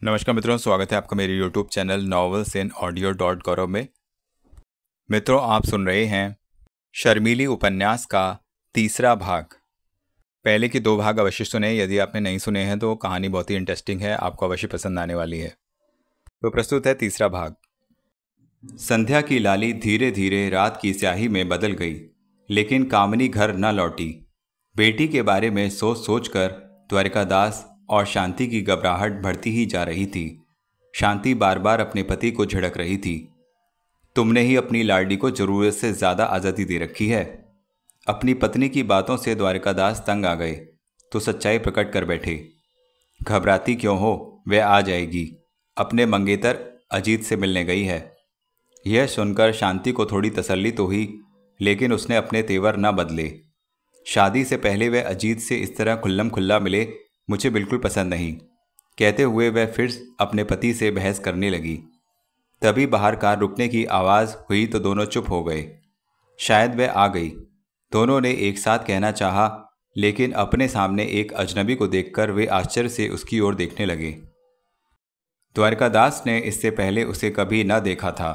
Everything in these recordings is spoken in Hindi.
नमस्कार मित्रों, स्वागत है आपका मेरे YouTube channel novels in audio dot Gaurav में। मित्रों, आप सुन रहे हैं शर्मीली उपन्यास का तीसरा भाग। पहले के दो भाग अवश्य सुने। यदि आपने नहीं सुने हैं तो कहानी बहुत ही इंटरेस्टिंग है, आपको अवश्य पसंद आने वाली है। तो प्रस्तुत है तीसरा भाग। संध्या की लाली धीरे धीरे रात की स्याही में बदल गई, लेकिन कामनी घर न लौटी। बेटी के बारे में सोच सोचकर द्वारिकादास और शांति की घबराहट बढ़ती ही जा रही थी। शांति बार बार अपने पति को झिड़क रही थी। तुमने ही अपनी लाडली को जरूरत से ज्यादा आज़ादी दे रखी है। अपनी पत्नी की बातों से द्वारिकादास तंग आ गए तो सच्चाई प्रकट कर बैठे। घबराती क्यों हो, वह आ जाएगी। अपने मंगेतर अजीत से मिलने गई है। यह सुनकर शांति को थोड़ी तसल्ली तो हुई, लेकिन उसने अपने तेवर न बदले। शादी से पहले वह अजीत से इस तरह खुल्लम खुल्ला मिले मुझे बिल्कुल पसंद नहीं, कहते हुए वह फिर अपने पति से बहस करने लगी। तभी बाहर कार रुकने की आवाज़ हुई तो दोनों चुप हो गए। शायद वह आ गई, दोनों ने एक साथ कहना चाहा, लेकिन अपने सामने एक अजनबी को देखकर वे आश्चर्य से उसकी ओर देखने लगे। द्वारिकादास ने इससे पहले उसे कभी न देखा था।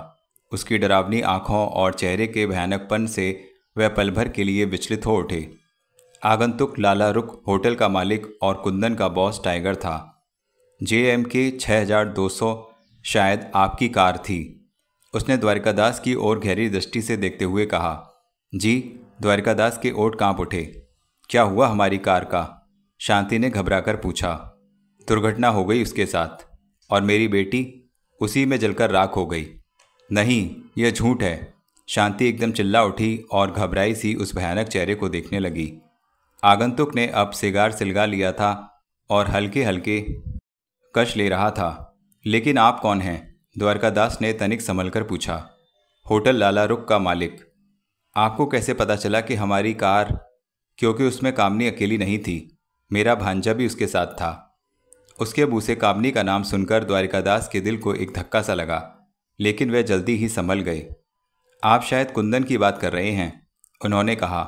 उसकी डरावनी आंखों और चेहरे के भयानकपन से वह पल भर के लिए विचलित हो उठे। आगंतुक लाला रुख होटल का मालिक और कुंदन का बॉस टाइगर था। JMK 6200 शायद आपकी कार थी। उसने द्वारिकादास की ओर गहरी दृष्टि से देखते हुए कहा। जी। द्वारिकादास के ओठ कांप उठे। क्या हुआ हमारी कार का? शांति ने घबराकर पूछा। दुर्घटना हो गई उसके साथ, और मेरी बेटी उसी में जलकर राख हो गई। नहीं, यह झूठ है। शांति एकदम चिल्ला उठी और घबराई सी उस भयानक चेहरे को देखने लगी। आगंतुक ने अब सिगार सिलगा लिया था और हल्के हल्के कश ले रहा था। लेकिन आप कौन हैं? द्वारकादास ने तनिक संभलकर पूछा। होटल लाला रुख का मालिक। आपको कैसे पता चला कि हमारी कार? क्योंकि उसमें कामनी अकेली नहीं थी, मेरा भांजा भी उसके साथ था। उसके मुंह से कामनी का नाम सुनकर द्वारिकादास के दिल को एक धक्का सा लगा, लेकिन वह जल्दी ही संभल गए। आप शायद कुंदन की बात कर रहे हैं, उन्होंने कहा।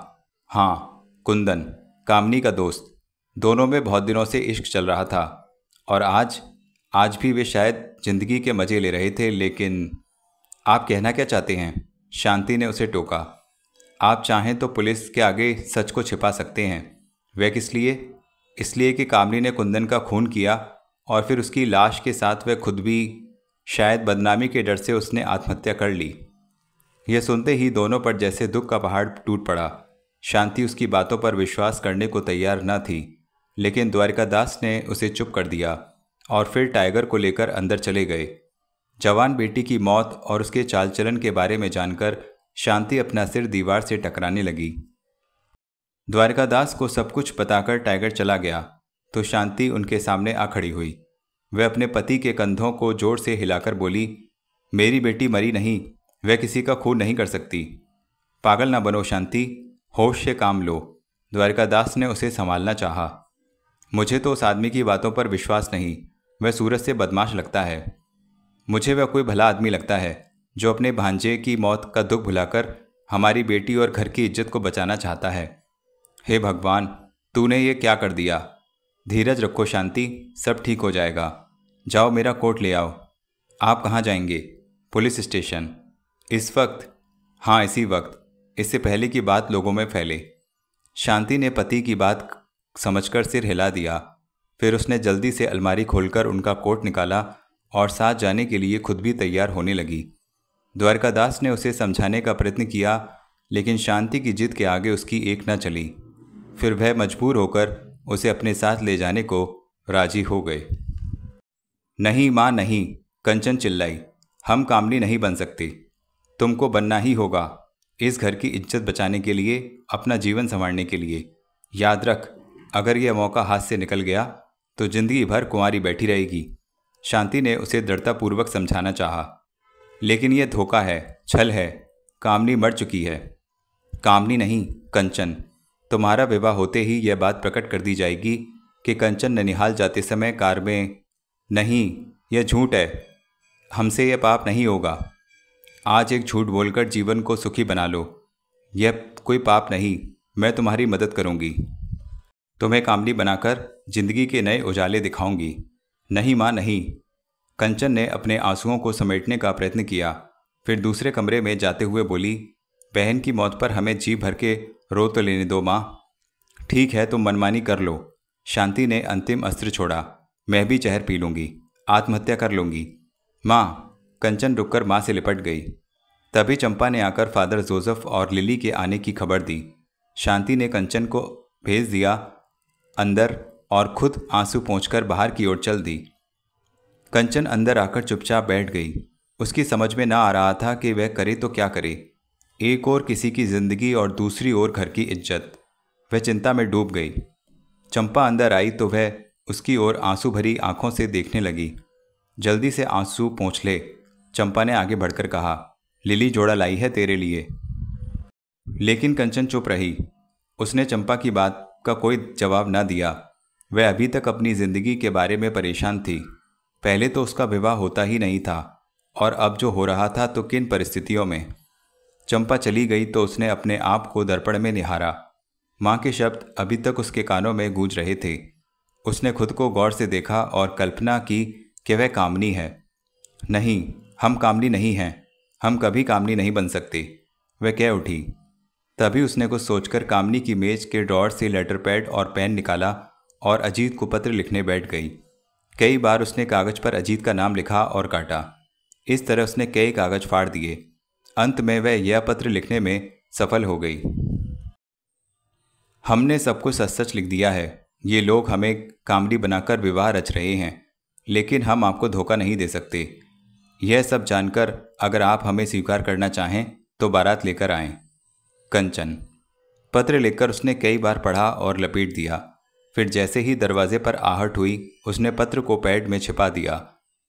हाँ, कुंदन, कामनी का दोस्त। दोनों में बहुत दिनों से इश्क चल रहा था, और आज भी वे शायद जिंदगी के मज़े ले रहे थे। लेकिन आप कहना क्या चाहते हैं? शांति ने उसे टोका। आप चाहें तो पुलिस के आगे सच को छिपा सकते हैं। वह किस लिए? इसलिए कि कामनी ने कुंदन का खून किया और फिर उसकी लाश के साथ वह खुद भी। शायद बदनामी के डर से उसने आत्महत्या कर ली। यह सुनते ही दोनों पर जैसे दुख का पहाड़ टूट पड़ा। शांति उसकी बातों पर विश्वास करने को तैयार न थी, लेकिन द्वारिकादास ने उसे चुप कर दिया और फिर टाइगर को लेकर अंदर चले गए। जवान बेटी की मौत और उसके चाल चलन के बारे में जानकर शांति अपना सिर दीवार से टकराने लगी। द्वारिकादास को सब कुछ बताकर टाइगर चला गया तो शांति उनके सामने आ खड़ी हुई। वह अपने पति के कंधों को जोर से हिलाकर बोली, मेरी बेटी मरी नहीं, वह किसी का खून नहीं कर सकती। पागल ना बनो शांति, होश से काम लो। द्वारिकादास ने उसे संभालना चाहा। मुझे तो उस आदमी की बातों पर विश्वास नहीं, वह सूरज से बदमाश लगता है। मुझे वह कोई भला आदमी लगता है जो अपने भांजे की मौत का दुख भुलाकर हमारी बेटी और घर की इज्जत को बचाना चाहता है। हे भगवान, तूने ये क्या कर दिया? धीरज रखो शांति, सब ठीक हो जाएगा। जाओ मेरा कोट ले आओ। आप कहाँ जाएंगे? Police station. इस वक्त? हाँ, इसी वक्त, इससे पहले की बात लोगों में फैले। शांति ने पति की बात समझकर सिर हिला दिया। फिर उसने जल्दी से अलमारी खोलकर उनका कोट निकाला और साथ जाने के लिए खुद भी तैयार होने लगी। द्वारकादास ने उसे समझाने का प्रयत्न किया, लेकिन शांति की जिद के आगे उसकी एक न चली। फिर वह मजबूर होकर उसे अपने साथ ले जाने को राजी हो गए। नहीं माँ नहीं, कंचन चिल्लाई। हम कामनी नहीं बन सकते, तुमको बनना ही होगा, इस घर की इज्जत बचाने के लिए, अपना जीवन संवारने के लिए। याद रख, अगर यह मौका हाथ से निकल गया तो जिंदगी भर कुंवारी बैठी रहेगी। शांति ने उसे दृढ़तापूर्वक समझाना चाहा। लेकिन यह धोखा है, छल है। कामनी मर चुकी है। कामनी नहीं, कंचन। तुम्हारा विवाह होते ही यह बात प्रकट कर दी जाएगी कि कंचन ननिहाल जाते समय कार में। नहीं, यह झूठ है। हमसे यह पाप नहीं होगा। आज एक झूठ बोलकर जीवन को सुखी बना लो। यह कोई पाप नहीं, मैं तुम्हारी मदद करूंगी। तुम्हें कामनी बनाकर जिंदगी के नए उजाले दिखाऊंगी। नहीं माँ नहीं, कंचन ने अपने आंसुओं को समेटने का प्रयत्न किया, फिर दूसरे कमरे में जाते हुए बोली, बहन की मौत पर हमें जी भर के रो तो लेने दो माँ। ठीक है, तुम मनमानी कर लो। शांति ने अंतिम अस्त्र छोड़ा। मैं भी जहर पी लूँगी, आत्महत्या कर लूँगी। माँ। कंचन रुककर माँ से लिपट गई। तभी चंपा ने आकर फादर जोसेफ और लिली के आने की खबर दी। शांति ने कंचन को भेज दिया अंदर और खुद आंसू पोंछकर बाहर की ओर चल दी। कंचन अंदर आकर चुपचाप बैठ गई। उसकी समझ में ना आ रहा था कि वह करे तो क्या करे। एक ओर किसी की जिंदगी और दूसरी ओर घर की इज्जत। वह चिंता में डूब गई। चंपा अंदर आई तो वह उसकी ओर आंसू भरी आंखों से देखने लगी। जल्दी से आंसू पोंछ ले, चंपा ने आगे बढ़कर कहा। लिली जोड़ा लाई है तेरे लिए। लेकिन कंचन चुप रही। उसने चंपा की बात का कोई जवाब न दिया। वह अभी तक अपनी जिंदगी के बारे में परेशान थी। पहले तो उसका विवाह होता ही नहीं था, और अब जो हो रहा था तो किन परिस्थितियों में। चंपा चली गई तो उसने अपने आप को दर्पण में निहारा। माँ के शब्द अभी तक उसके कानों में गूंज रहे थे। उसने खुद को गौर से देखा और कल्पना की कि वह कामनी है। नहीं, हम कामनी नहीं हैं। हम कभी कामनी नहीं बन सकते, वह कह उठी। तभी उसने कुछ सोचकर कामनी की मेज के ड्रॉअर से लेटर पैड और पेन निकाला और अजीत को पत्र लिखने बैठ गई। कई बार उसने कागज पर अजीत का नाम लिखा और काटा। इस तरह उसने कई कागज फाड़ दिए। अंत में वह यह पत्र लिखने में सफल हो गई। हमने सब कुछ सच सच लिख दिया है। ये लोग हमें कामनी बनाकर विवाह रच रहे हैं, लेकिन हम आपको धोखा नहीं दे सकते। यह सब जानकर अगर आप हमें स्वीकार करना चाहें तो बारात लेकर आएं। कंचन। पत्र लिखकर उसने कई बार पढ़ा और लपेट दिया। फिर जैसे ही दरवाजे पर आहट हुई, उसने पत्र को पैड में छिपा दिया।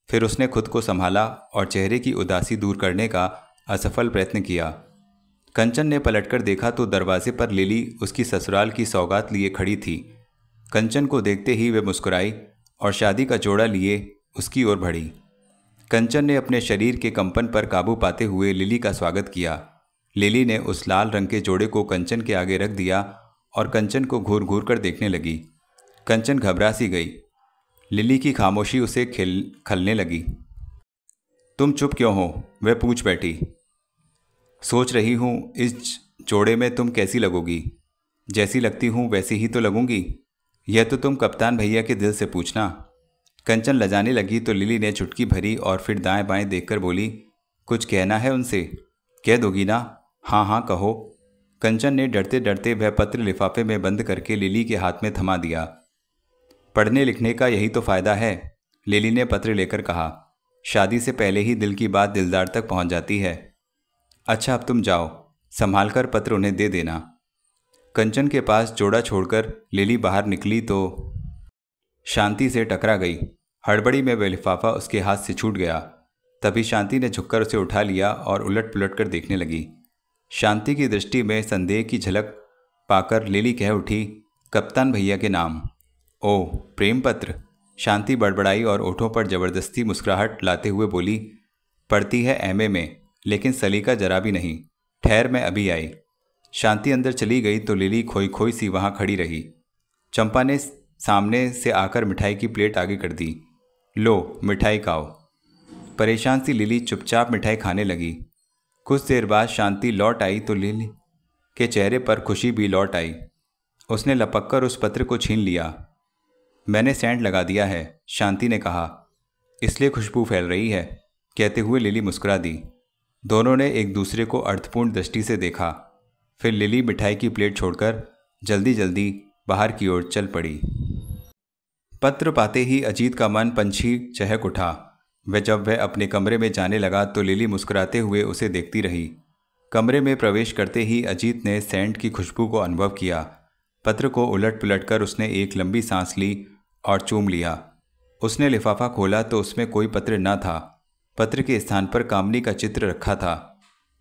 फिर उसने खुद को संभाला और चेहरे की उदासी दूर करने का असफल प्रयत्न किया। कंचन ने पलटकर देखा तो दरवाजे पर लिली उसकी ससुराल की सौगात लिए खड़ी थी। कंचन को देखते ही वे मुस्कुराई और शादी का जोड़ा लिए उसकी ओर बढ़ी। कंचन ने अपने शरीर के कंपन पर काबू पाते हुए लिली का स्वागत किया। लिली ने उस लाल रंग के जोड़े को कंचन के आगे रख दिया और कंचन को घूर घूर कर देखने लगी। कंचन घबरा सी गई। लिली की खामोशी उसे खलने लगी। तुम चुप क्यों हो? वह पूछ बैठी। सोच रही हूँ इस जोड़े में तुम कैसी लगोगी। जैसी लगती हूँ वैसी ही तो लगूंगी। यह तो तुम कप्तान भैया के दिल से पूछना। कंचन लजाने लगी तो लिली ने चुटकी भरी और फिर दाएं बाएं देखकर बोली, कुछ कहना है उनसे? कह दोगी ना? हाँ हाँ कहो। कंचन ने डरते डरते वह पत्र लिफाफे में बंद करके लिली के हाथ में थमा दिया। पढ़ने लिखने का यही तो फ़ायदा है, लिली ने पत्र लेकर कहा। शादी से पहले ही दिल की बात दिलदार तक पहुंच जाती है। अच्छा अब तुम जाओ, संभाल कर पत्र उन्हें दे देना। कंचन के पास जोड़ा छोड़कर लिली बाहर निकली तो शांति से टकरा गई। हड़बड़ी में वह लिफाफा उसके हाथ से छूट गया। तभी शांति ने झुककर उसे उठा लिया और उलट पुलट कर देखने लगी। शांति की दृष्टि में संदेह की झलक पाकर लिली कह उठी, कप्तान भैया के नाम। ओह, प्रेम पत्र? शांति बड़बड़ाई और ओठों पर जबरदस्ती मुस्कुराहट लाते हुए बोली, पढ़ती है एमए में, लेकिन सलीका जरा भी नहीं। ठहर, मैं अभी आई। शांति अंदर चली गई तो लिली खोई खोई सी वहाँ खड़ी रही। चंपा ने सामने से आकर मिठाई की प्लेट आगे कर दी। लो, मिठाई खाओ। परेशान सी लिली चुपचाप मिठाई खाने लगी। कुछ देर बाद शांति लौट आई तो लिली के चेहरे पर खुशी भी लौट आई। उसने लपककर उस पत्र को छीन लिया। मैंने सेंट लगा दिया है, शांति ने कहा, इसलिए खुशबू फैल रही है। कहते हुए लिली मुस्कुरा दी। दोनों ने एक दूसरे को अर्थपूर्ण दृष्टि से देखा। फिर लिली मिठाई की प्लेट छोड़कर जल्दी जल्दी बाहर की ओर चल पड़ी। पत्र पाते ही अजीत का मन पंछी चहक उठा। जब वह अपने कमरे में जाने लगा तो लिली मुस्कुराते हुए उसे देखती रही। कमरे में प्रवेश करते ही अजीत ने सेंट की खुशबू को अनुभव किया। पत्र को उलट पुलट कर उसने एक लंबी सांस ली और चूम लिया। उसने लिफाफा खोला तो उसमें कोई पत्र न था। पत्र के स्थान पर कामनी का चित्र रखा था।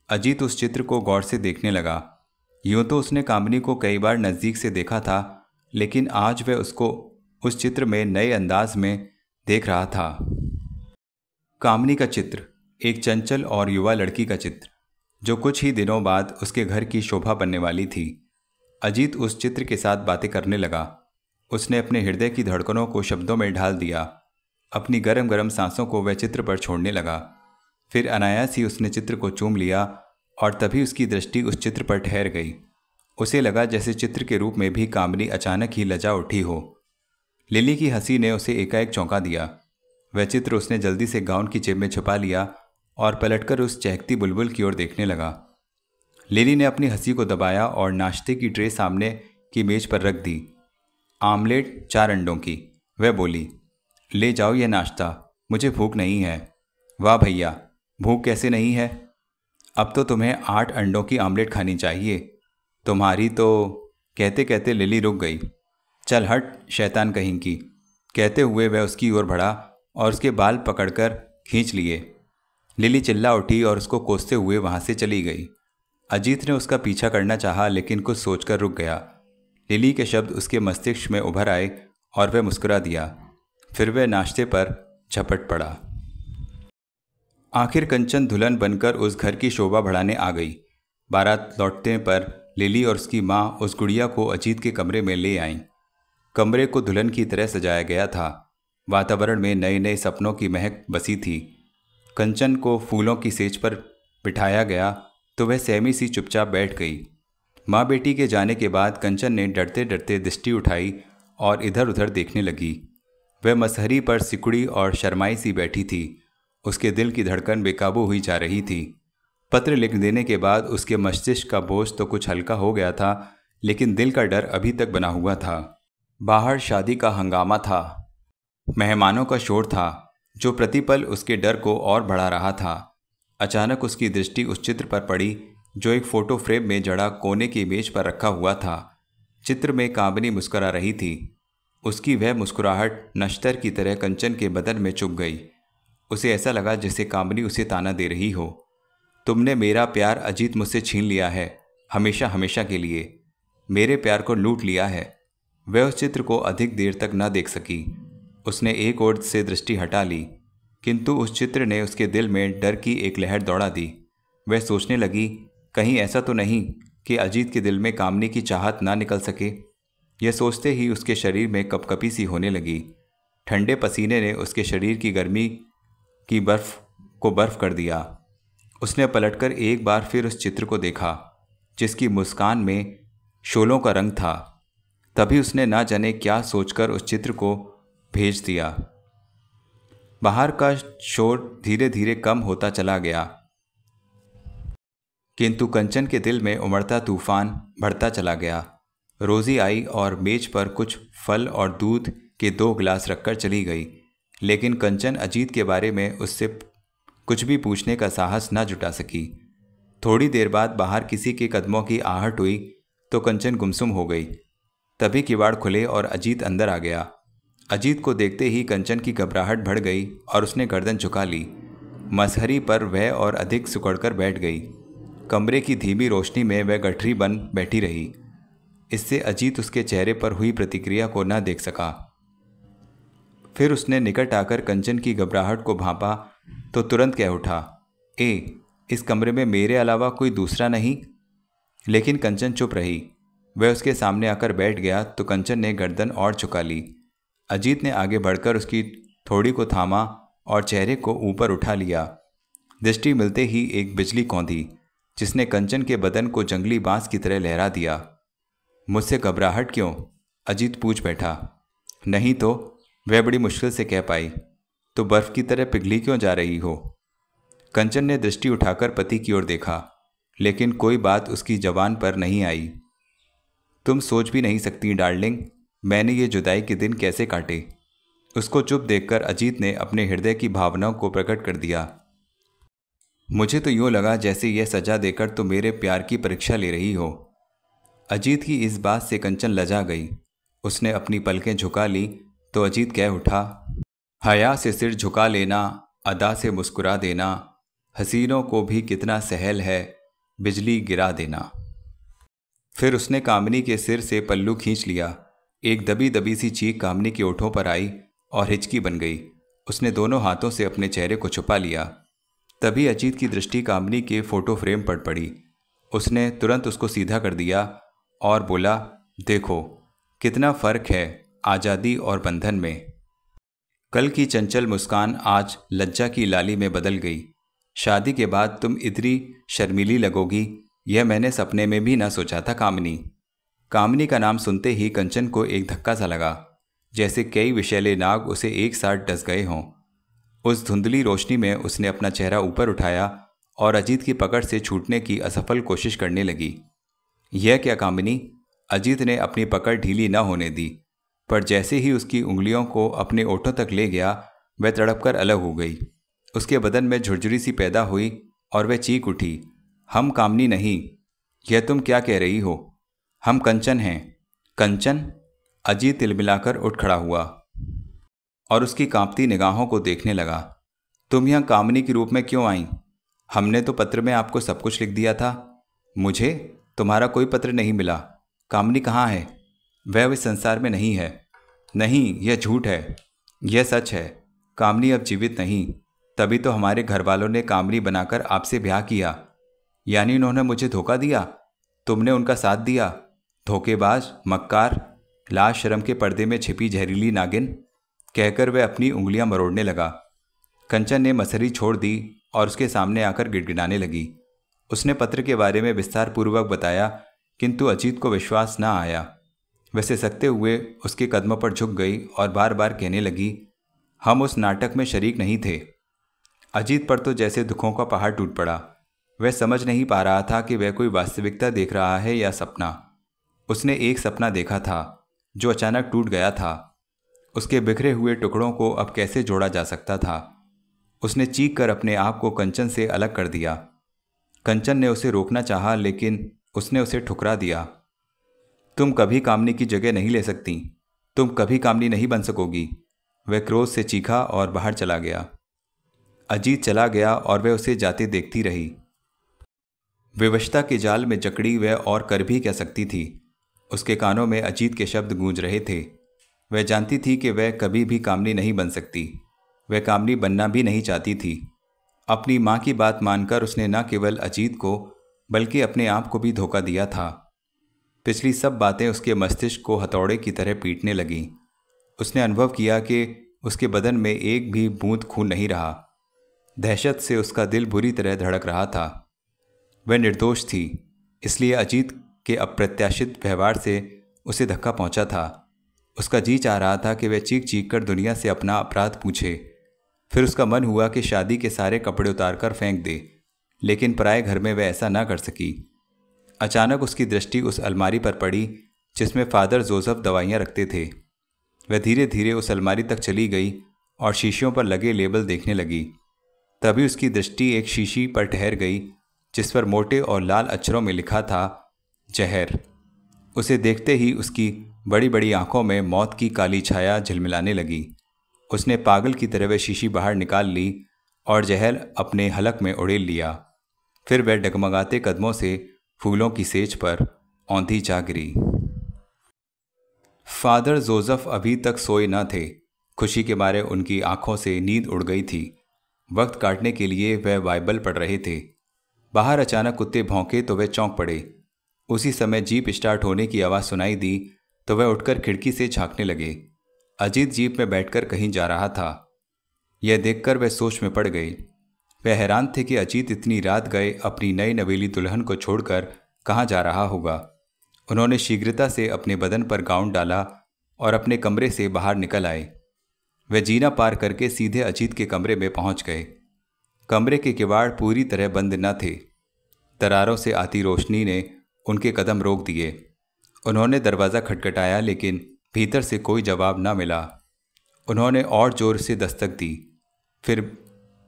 अजीत उस चित्र को गौर से देखने लगा। यूँ तो उसने कामनी को कई बार नज़दीक से देखा था, लेकिन आज वह उसको उस चित्र में नए अंदाज में देख रहा था। कामनी का चित्र, एक चंचल और युवा लड़की का चित्र, जो कुछ ही दिनों बाद उसके घर की शोभा बनने वाली थी। अजीत उस चित्र के साथ बातें करने लगा। उसने अपने हृदय की धड़कनों को शब्दों में ढाल दिया। अपनी गरम गरम सांसों को वह चित्र पर छोड़ने लगा। फिर अनायास ही उसने चित्र को चूम लिया और तभी उसकी दृष्टि उस चित्र पर ठहर गई। उसे लगा जैसे चित्र के रूप में भी कामनी अचानक ही लजा उठी हो। लिली की हंसी ने उसे एकाएक चौंका दिया। वह चित्र उसने जल्दी से गाउन की जेब में छुपा लिया और पलटकर उस चहकती बुलबुल की ओर देखने लगा। लिली ने अपनी हंसी को दबाया और नाश्ते की ट्रे सामने की मेज पर रख दी। आमलेट 4 अंडों की। वह बोली, ले जाओ यह नाश्ता, मुझे भूख नहीं है। वाह भैया, भूख कैसे नहीं है? अब तो तुम्हें 8 अंडों की आमलेट खानी चाहिए। तुम्हारी तो। कहते कहते लिली रुक गई। चल हट शैतान कहीं की, कहते हुए वह उसकी ओर बढ़ा और उसके बाल पकड़कर खींच लिए। लिली चिल्ला उठी और उसको कोसते हुए वहाँ से चली गई। अजीत ने उसका पीछा करना चाहा लेकिन कुछ सोचकर रुक गया। लिली के शब्द उसके मस्तिष्क में उभर आए और वह मुस्कुरा दिया। फिर वह नाश्ते पर झपट पड़ा। आखिर कंचन दुल्हन बनकर उस घर की शोभा बढ़ाने आ गई। बारात लौटने पर लिली और उसकी माँ उस गुड़िया को अजीत के कमरे में ले आईं। कमरे को दुल्हन की तरह सजाया गया था। वातावरण में नए नए सपनों की महक बसी थी। कंचन को फूलों की सेज पर बिठाया गया तो वह सहमी सी चुपचाप बैठ गई। माँ बेटी के जाने के बाद कंचन ने डरते डरते दृष्टि उठाई और इधर उधर देखने लगी। वह मसहरी पर सिकुड़ी और शर्माई सी बैठी थी। उसके दिल की धड़कन बेकाबू हुई जा रही थी। पत्र लिख देने के बाद उसके मस्तिष्क का बोझ तो कुछ हल्का हो गया था, लेकिन दिल का डर अभी तक बना हुआ था। बाहर शादी का हंगामा था, मेहमानों का शोर था जो प्रतिपल उसके डर को और बढ़ा रहा था। अचानक उसकी दृष्टि उस चित्र पर पड़ी जो एक फोटो फ्रेम में जड़ा कोने की मेज पर रखा हुआ था। चित्र में कामनी मुस्कुरा रही थी। उसकी वह मुस्कुराहट नश्तर की तरह कंचन के बदन में चुभ गई। उसे ऐसा लगा जैसे कामनी उसे ताना दे रही हो। तुमने मेरा प्यार अजीत मुझसे छीन लिया है, हमेशा हमेशा के लिए। मेरे प्यार को लूट लिया है। वह उस चित्र को अधिक देर तक न देख सकी। उसने एक ओर से दृष्टि हटा ली, किंतु उस चित्र ने उसके दिल में डर की एक लहर दौड़ा दी। वह सोचने लगी, कहीं ऐसा तो नहीं कि अजीत के दिल में कामनी की चाहत ना निकल सके। यह सोचते ही उसके शरीर में कपकपी सी होने लगी। ठंडे पसीने ने उसके शरीर की गर्मी की बर्फ कर दिया। उसने पलटकर एक बार फिर उस चित्र को देखा जिसकी मुस्कान में शोलों का रंग था। तभी उसने ना जाने क्या सोचकर उस चित्र को भेज दिया। बाहर का शोर धीरे धीरे कम होता चला गया, किंतु कंचन के दिल में उमड़ता तूफान बढ़ता चला गया। रोजी आई और मेज पर कुछ फल और दूध के 2 गिलास रखकर चली गई, लेकिन कंचन अजीत के बारे में उससे कुछ भी पूछने का साहस न जुटा सकी। थोड़ी देर बाद बाहर किसी के कदमों की आहट हुई तो कंचन गुमसुम हो गई। तभी किवाड़ खुले और अजीत अंदर आ गया। अजीत को देखते ही कंचन की घबराहट बढ़ गई और उसने गर्दन झुका ली। मसहरी पर वह और अधिक सिकुड़कर बैठ गई। कमरे की धीमी रोशनी में वह गठरी बन बैठी रही। इससे अजीत उसके चेहरे पर हुई प्रतिक्रिया को न देख सका। फिर उसने निकट आकर कंचन की घबराहट को भांपा तो तुरंत कह उठा, इस कमरे में मेरे अलावा कोई दूसरा नहीं? लेकिन कंचन चुप रही। वह उसके सामने आकर बैठ गया तो कंचन ने गर्दन और झुका ली। अजीत ने आगे बढ़कर उसकी थोड़ी को थामा और चेहरे को ऊपर उठा लिया। दृष्टि मिलते ही एक बिजली कौंधी जिसने कंचन के बदन को जंगली बांस की तरह लहरा दिया। मुझसे घबराहट क्यों? अजीत पूछ बैठा। नहीं तो, वह बड़ी मुश्किल से कह पाई। तो बर्फ की तरह पिघली क्यों जा रही हो? कंचन ने दृष्टि उठाकर पति की ओर देखा, लेकिन कोई बात उसकी जबान पर नहीं आई। तुम सोच भी नहीं सकती डार्लिंग, मैंने ये जुदाई के दिन कैसे काटे। उसको चुप देखकर अजीत ने अपने हृदय की भावनाओं को प्रकट कर दिया। मुझे तो यूँ लगा जैसे यह सजा देकर तो मेरे प्यार की परीक्षा ले रही हो। अजीत की इस बात से कंचन लजा गई। उसने अपनी पलकें झुका ली तो अजीत कह उठा, हया से सिर झुका लेना, अदा से मुस्कुरा देना, हसीनों को भी कितना सहल है बिजली गिरा देना। फिर उसने कामिनी के सिर से पल्लू खींच लिया। एक दबी दबी सी चीख कामिनी के ओठों पर आई और हिचकी बन गई। उसने दोनों हाथों से अपने चेहरे को छुपा लिया। तभी अजीत की दृष्टि कामिनी के फोटो फ्रेम पर पड़ी। उसने तुरंत उसको सीधा कर दिया और बोला, देखो कितना फ़र्क है आज़ादी और बंधन में। कल की चंचल मुस्कान आज लज्जा की लाली में बदल गई। शादी के बाद तुम इतनी शर्मीली लगोगी, यह मैंने सपने में भी न सोचा था कामिनी। कामिनी का नाम सुनते ही कंचन को एक धक्का सा लगा, जैसे कई विषैले नाग उसे एक साथ डस गए हों। उस धुंधली रोशनी में उसने अपना चेहरा ऊपर उठाया और अजीत की पकड़ से छूटने की असफल कोशिश करने लगी। यह क्या कामिनी? अजीत ने अपनी पकड़ ढीली न होने दी, पर जैसे ही उसकी उंगलियों को अपने ओठों तक ले गया, वह तड़पकर अलग हो गई। उसके बदन में झुरझुरी सी पैदा हुई और वह चीख उठी, हम कामिनी नहीं। यह तुम क्या कह रही हो? हम कंचन हैं। कंचन? अजीत तिलमिलाकर उठ खड़ा हुआ और उसकी कांपती निगाहों को देखने लगा। तुम यहाँ कामिनी के रूप में क्यों आई? हमने तो पत्र में आपको सब कुछ लिख दिया था। मुझे तुम्हारा कोई पत्र नहीं मिला। कामिनी कहाँ है? वह इस संसार में नहीं है। नहीं, यह झूठ है। यह सच है। कामिनी अब जीवित नहीं। तभी तो हमारे घर वालों ने कामिनी बनाकर आपसे ब्याह किया। यानी उन्होंने मुझे धोखा दिया? तुमने उनका साथ दिया? धोखेबाज, मक्कार, लाज शर्म के पर्दे में छिपी जहरीली नागिन, कहकर वह अपनी उंगलियां मरोड़ने लगा। कंचन ने मसहरी छोड़ दी और उसके सामने आकर गिड़गिड़ाने लगी। उसने पत्र के बारे में विस्तार पूर्वक बताया, किंतु अजीत को विश्वास न आया। वह सिसकते हुए उसके कदमों पर झुक गई और बार बार कहने लगी, हम उस नाटक में शरीक नहीं थे। अजीत पर तो जैसे दुखों का पहाड़ टूट पड़ा। वह समझ नहीं पा रहा था कि वह कोई वास्तविकता देख रहा है या सपना। उसने एक सपना देखा था जो अचानक टूट गया था। उसके बिखरे हुए टुकड़ों को अब कैसे जोड़ा जा सकता था? उसने चीख कर अपने आप को कंचन से अलग कर दिया। कंचन ने उसे रोकना चाहा, लेकिन उसने उसे ठुकरा दिया। तुम कभी कामिनी की जगह नहीं ले सकती। तुम कभी कामिनी नहीं बन सकोगी। वह क्रोध से चीखा और बाहर चला गया। अजीत चला गया और वह उसे जाते देखती रही। विवशता के जाल में जकड़ी वह और कर भी क्या सकती थी? उसके कानों में अजीत के शब्द गूंज रहे थे। वह जानती थी कि वह कभी भी कामिनी नहीं बन सकती। वह कामिनी बनना भी नहीं चाहती थी। अपनी माँ की बात मानकर उसने न केवल अजीत को बल्कि अपने आप को भी धोखा दिया था। पिछली सब बातें उसके मस्तिष्क को हथौड़े की तरह पीटने लगीं। उसने अनुभव किया कि उसके बदन में एक भी बूंद खून नहीं रहा। दहशत से उसका दिल बुरी तरह धड़क रहा था। वह निर्दोष थी, इसलिए अजीत के अप्रत्याशित व्यवहार से उसे धक्का पहुंचा था। उसका जी चाह रहा था कि वह चीख चीख कर दुनिया से अपना अपराध पूछे। फिर उसका मन हुआ कि शादी के सारे कपड़े उतारकर फेंक दे, लेकिन पराए घर में वह ऐसा ना कर सकी। अचानक उसकी दृष्टि उस अलमारी पर पड़ी जिसमें फादर जोसेफ दवाइयाँ रखते थे। वह धीरे धीरे उस अलमारी तक चली गई और शीशियों पर लगे लेबल देखने लगी। तभी उसकी दृष्टि एक शीशी पर ठहर गई जिस पर मोटे और लाल अक्षरों में लिखा था, जहर। उसे देखते ही उसकी बड़ी बड़ी आंखों में मौत की काली छाया झिलमिलाने लगी। उसने पागल की तरह वह शीशी बाहर निकाल ली और जहर अपने हलक में उड़ेल लिया। फिर वह डगमगाते कदमों से फूलों की सेज पर औंधी जा गिरी। फादर जोसेफ अभी तक सोए न थे। खुशी के मारे उनकी आंखों से नींद उड़ गई थी। वक्त काटने के लिए वह बाइबल पढ़ रहे थे। बाहर अचानक कुत्ते भौंके तो वह चौंक पड़े। उसी समय जीप स्टार्ट होने की आवाज़ सुनाई दी तो वह उठकर खिड़की से झांकने लगे। अजीत जीप में बैठकर कहीं जा रहा था। यह देखकर वह सोच में पड़ गए। वह हैरान थे कि अजीत इतनी रात गए अपनी नई नवेली दुल्हन को छोड़कर कहाँ जा रहा होगा। उन्होंने शीघ्रता से अपने बदन पर गाउन डाला और अपने कमरे से बाहर निकल आए। वह जीना पार करके सीधे अजीत के कमरे में पहुंच गए। कमरे के किवाड़ पूरी तरह बंद न थे। दरारों से आती रोशनी ने उनके कदम रोक दिए। उन्होंने दरवाज़ा खटखटाया, लेकिन भीतर से कोई जवाब न मिला। उन्होंने और जोर से दस्तक दी, फिर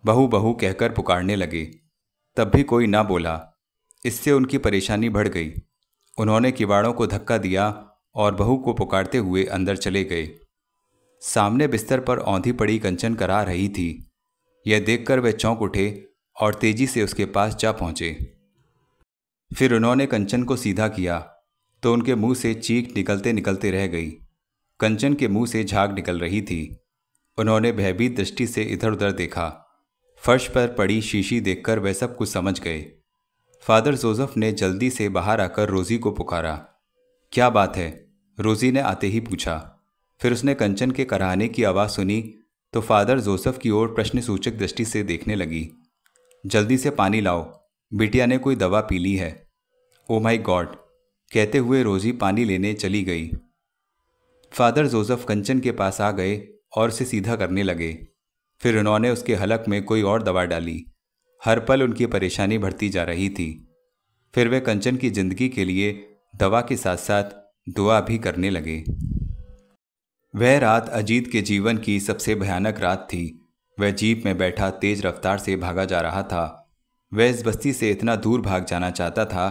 बहू बहू कहकर पुकारने लगे। तब भी कोई ना बोला। इससे उनकी परेशानी बढ़ गई। उन्होंने किवाड़ों को धक्का दिया और बहू को पुकारते हुए अंदर चले गए। सामने बिस्तर पर औंधी पड़ी कंचन करा रही थी। यह देखकर वे चौंक उठे और तेजी से उसके पास जा पहुंचे। फिर उन्होंने कंचन को सीधा किया तो उनके मुंह से चीख निकलते निकलते रह गई। कंचन के मुंह से झाग निकल रही थी। उन्होंने भयभीत दृष्टि से इधर उधर देखा। फर्श पर पड़ी शीशी देखकर वे सब कुछ समझ गए। फादर जोसेफ ने जल्दी से बाहर आकर रोजी को पुकारा। क्या बात है? रोजी ने आते ही पूछा। फिर उसने कंचन के कराहने की आवाज़ सुनी तो फादर जोसेफ की ओर प्रश्नसूचक दृष्टि से देखने लगी। जल्दी से पानी लाओ, बिटिया ने कोई दवा पी ली है। ओ माय गॉड, कहते हुए रोजी पानी लेने चली गई। फादर जोसेफ कंचन के पास आ गए और उसे सीधा करने लगे। फिर उन्होंने उसके हलक में कोई और दवा डाली। हर पल उनकी परेशानी बढ़ती जा रही थी। फिर वे कंचन की जिंदगी के लिए दवा के साथ साथ दुआ भी करने लगे। वह रात अजीत के जीवन की सबसे भयानक रात थी। वह जीप में बैठा तेज रफ्तार से भागा जा रहा था। वह इस बस्ती से इतना दूर भाग जाना चाहता था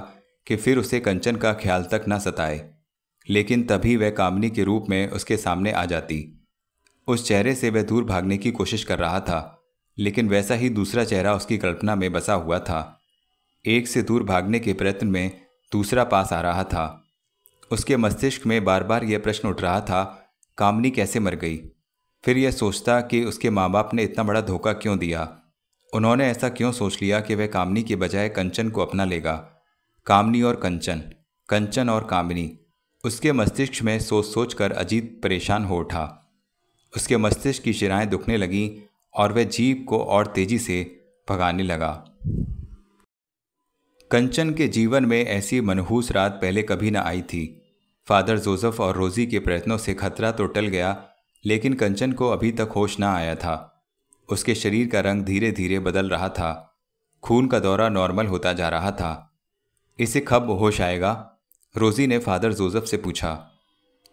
कि फिर उसे कंचन का ख्याल तक न सताए। लेकिन तभी वह कामनी के रूप में उसके सामने आ जाती। उस चेहरे से वह दूर भागने की कोशिश कर रहा था, लेकिन वैसा ही दूसरा चेहरा उसकी कल्पना में बसा हुआ था। एक से दूर भागने के प्रयत्न में दूसरा पास आ रहा था। उसके मस्तिष्क में बार बार यह प्रश्न उठ रहा था, कामनी कैसे मर गई? फिर यह सोचता कि उसके माँ बाप ने इतना बड़ा धोखा क्यों दिया। उन्होंने ऐसा क्यों सोच लिया कि वह कामनी के बजाय कंचन को अपना लेगा। कामनी और कंचन, कंचन और कामनी। उसके मस्तिष्क में सोच सोच कर अजीत परेशान हो उठा। उसके मस्तिष्क की शिराएं दुखने लगीं और वह जीप को और तेजी से भगाने लगा। कंचन के जीवन में ऐसी मनहूस रात पहले कभी न आई थी। फादर जोसेफ और रोजी के प्रयत्नों से खतरा तो टल गया, लेकिन कंचन को अभी तक होश न आया था। उसके शरीर का रंग धीरे धीरे बदल रहा था। खून का दौरा नॉर्मल होता जा रहा था। इसे कब होश आएगा? रोजी ने फादर जोसेफ से पूछा।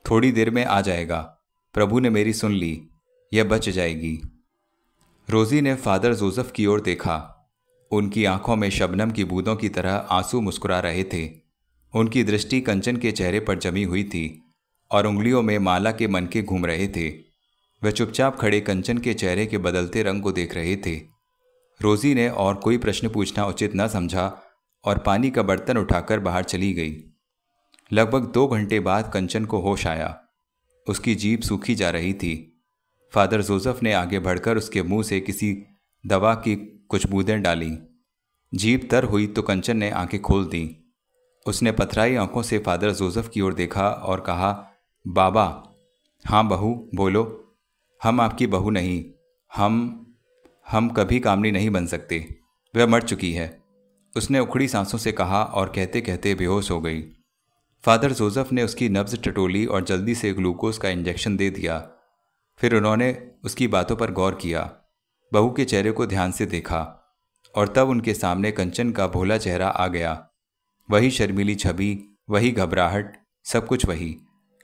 थोड़ी देर में आ जाएगा, प्रभु ने मेरी सुन ली, यह बच जाएगी। रोजी ने फादर जोसेफ की ओर देखा। उनकी आंखों में शबनम की बूंदों की तरह आंसू मुस्कुरा रहे थे। उनकी दृष्टि कंचन के चेहरे पर जमी हुई थी और उंगलियों में माला के मनके घूम रहे थे। वह चुपचाप खड़े कंचन के चेहरे के बदलते रंग को देख रहे थे। रोजी ने और कोई प्रश्न पूछना उचित न समझा और पानी का बर्तन उठाकर बाहर चली गई। लगभग 2 घंटे बाद कंचन को होश आया। उसकी जीभ सूखी जा रही थी। फादर जोसेफ ने आगे बढ़कर उसके मुंह से किसी दवा की कुछ बूंदें डाली। जीभ तर हुई तो कंचन ने आंखें खोल दी। उसने पथराई आंखों से फादर जोसेफ की ओर देखा और कहा, बाबा। हाँ बहू, बोलो। हम आपकी बहू नहीं, हम कभी कामनी नहीं बन सकते। वह मर चुकी है, उसने उखड़ी सांसों से कहा और कहते कहते बेहोश हो गई। फादर जोसेफ ने उसकी नब्ज टटोली और जल्दी से ग्लूकोज का इंजेक्शन दे दिया। फिर उन्होंने उसकी बातों पर गौर किया, बहू के चेहरे को ध्यान से देखा और तब उनके सामने कंचन का भोला चेहरा आ गया। वही शर्मीली छवि, वही घबराहट, सब कुछ वही।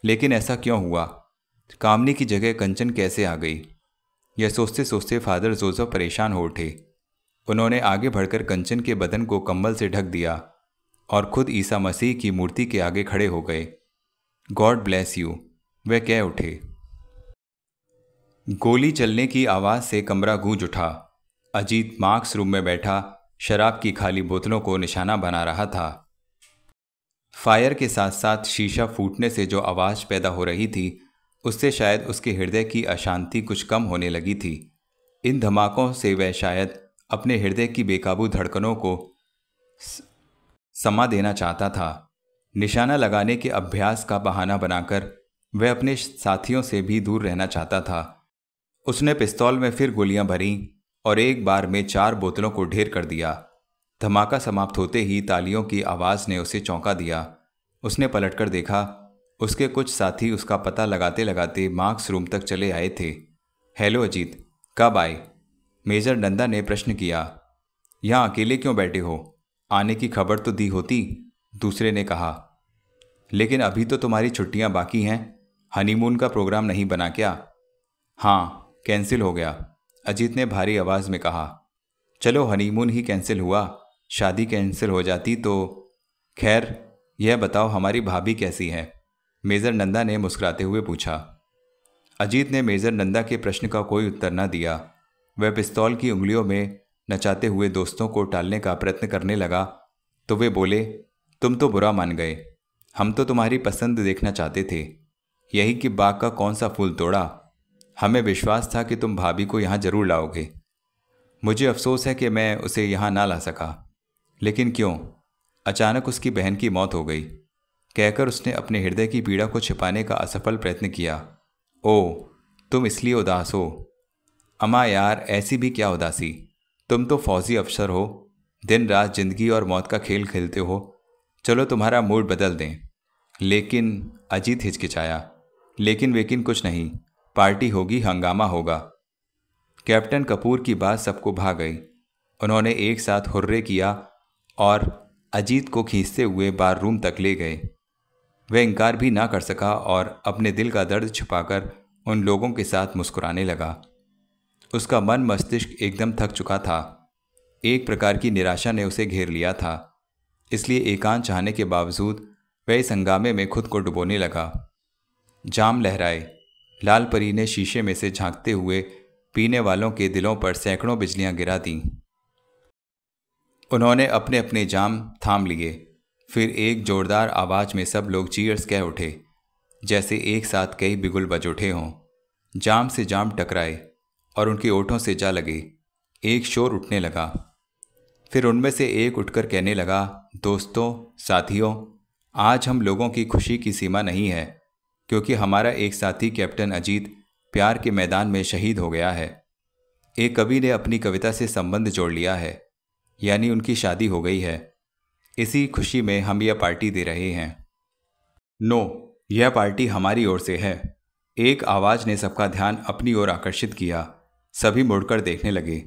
लेकिन ऐसा क्यों हुआ? कामनी की जगह कंचन कैसे आ गई? यह सोचते सोचते फादर जोसेफ परेशान हो उठे। उन्होंने आगे बढ़कर कंचन के बदन को कंबल से ढक दिया और खुद ईसा मसीह की मूर्ति के आगे खड़े हो गए। गॉड ब्लेस यू, वे कह उठे। गोली चलने की आवाज़ से कमरा गूंज उठा। अजीत मार्क्स रूम में बैठा शराब की खाली बोतलों को निशाना बना रहा था। फायर के साथ साथ शीशा फूटने से जो आवाज़ पैदा हो रही थी, उससे शायद उसके हृदय की अशांति कुछ कम होने लगी थी। इन धमाकों से वह शायद अपने हृदय की बेकाबू धड़कनों को समा देना चाहता था। निशाना लगाने के अभ्यास का बहाना बनाकर वह अपने साथियों से भी दूर रहना चाहता था। उसने पिस्तौल में फिर गोलियां भरीं और एक बार में 4 बोतलों को ढेर कर दिया। धमाका समाप्त होते ही तालियों की आवाज़ ने उसे चौंका दिया। उसने पलटकर देखा, उसके कुछ साथी उसका पता लगाते लगाते मार्क्स रूम तक चले आए थे। हेलो अजीत, कब आए? मेजर नंदा ने प्रश्न किया। यहाँ अकेले क्यों बैठे हो? आने की खबर तो दी होती, दूसरे ने कहा। लेकिन अभी तो तुम्हारी छुट्टियाँ बाकी हैं, हनीमून का प्रोग्राम नहीं बना क्या? हाँ, कैंसिल हो गया, अजीत ने भारी आवाज़ में कहा। चलो, हनीमून ही कैंसिल हुआ, शादी कैंसिल हो जाती तो। खैर, यह बताओ हमारी भाभी कैसी है? मेजर नंदा ने मुस्कुराते हुए पूछा। अजीत ने मेजर नंदा के प्रश्न का कोई उत्तर न दिया। वह पिस्तौल की उंगलियों में नचाते हुए दोस्तों को टालने का प्रयत्न करने लगा तो वे बोले, तुम तो बुरा मान गए, हम तो तुम्हारी पसंद देखना चाहते थे। यही कि बाग का कौन सा फूल तोड़ा। हमें विश्वास था कि तुम भाभी को यहाँ जरूर लाओगे। मुझे अफसोस है कि मैं उसे यहाँ ना ला सका। लेकिन क्यों? अचानक उसकी बहन की मौत हो गई, कहकर उसने अपने हृदय की पीड़ा को छिपाने का असफल प्रयत्न किया। ओह, तुम इसलिए उदास हो? अम्मा यार, ऐसी भी क्या उदासी। तुम तो फौजी अफसर हो, दिन रात जिंदगी और मौत का खेल खेलते हो। चलो तुम्हारा मूड बदल दें। लेकिन अजीत हिचकिचाया। लेकिन कुछ नहीं, पार्टी होगी, हंगामा होगा। कैप्टन कपूर की बात सबको भा गई। उन्होंने एक साथ हुर्रे किया और अजीत को खींचते हुए बार रूम तक ले गए। वह इनकार भी ना कर सका और अपने दिल का दर्द छिपाकर उन लोगों के साथ मुस्कुराने लगा। उसका मन मस्तिष्क एकदम थक चुका था। एक प्रकार की निराशा ने उसे घेर लिया था। इसलिए एकांत चाहने के बावजूद वह इस हंगामे में खुद को डुबोने लगा। जाम लहराए। लाल परी ने शीशे में से झांकते हुए पीने वालों के दिलों पर सैकड़ों बिजलियां गिरा दीं। उन्होंने अपने अपने जाम थाम लिए। फिर एक जोरदार आवाज में सब लोग चीयर्स कह उठे, जैसे एक साथ कई बिगुल बज उठे हों। जाम से जाम टकराए और उनके ओठों से जा लगे। एक शोर उठने लगा। फिर उनमें से एक उठकर कहने लगा, दोस्तों, साथियों, आज हम लोगों की खुशी की सीमा नहीं है, क्योंकि हमारा एक साथी कैप्टन अजीत प्यार के मैदान में शहीद हो गया है। एक कवि ने अपनी कविता से संबंध जोड़ लिया है, यानी उनकी शादी हो गई है। इसी खुशी में हम यह पार्टी दे रहे हैं। नो, यह पार्टी हमारी ओर से है। एक आवाज ने सबका ध्यान अपनी ओर आकर्षित किया। सभी मुड़कर देखने लगे।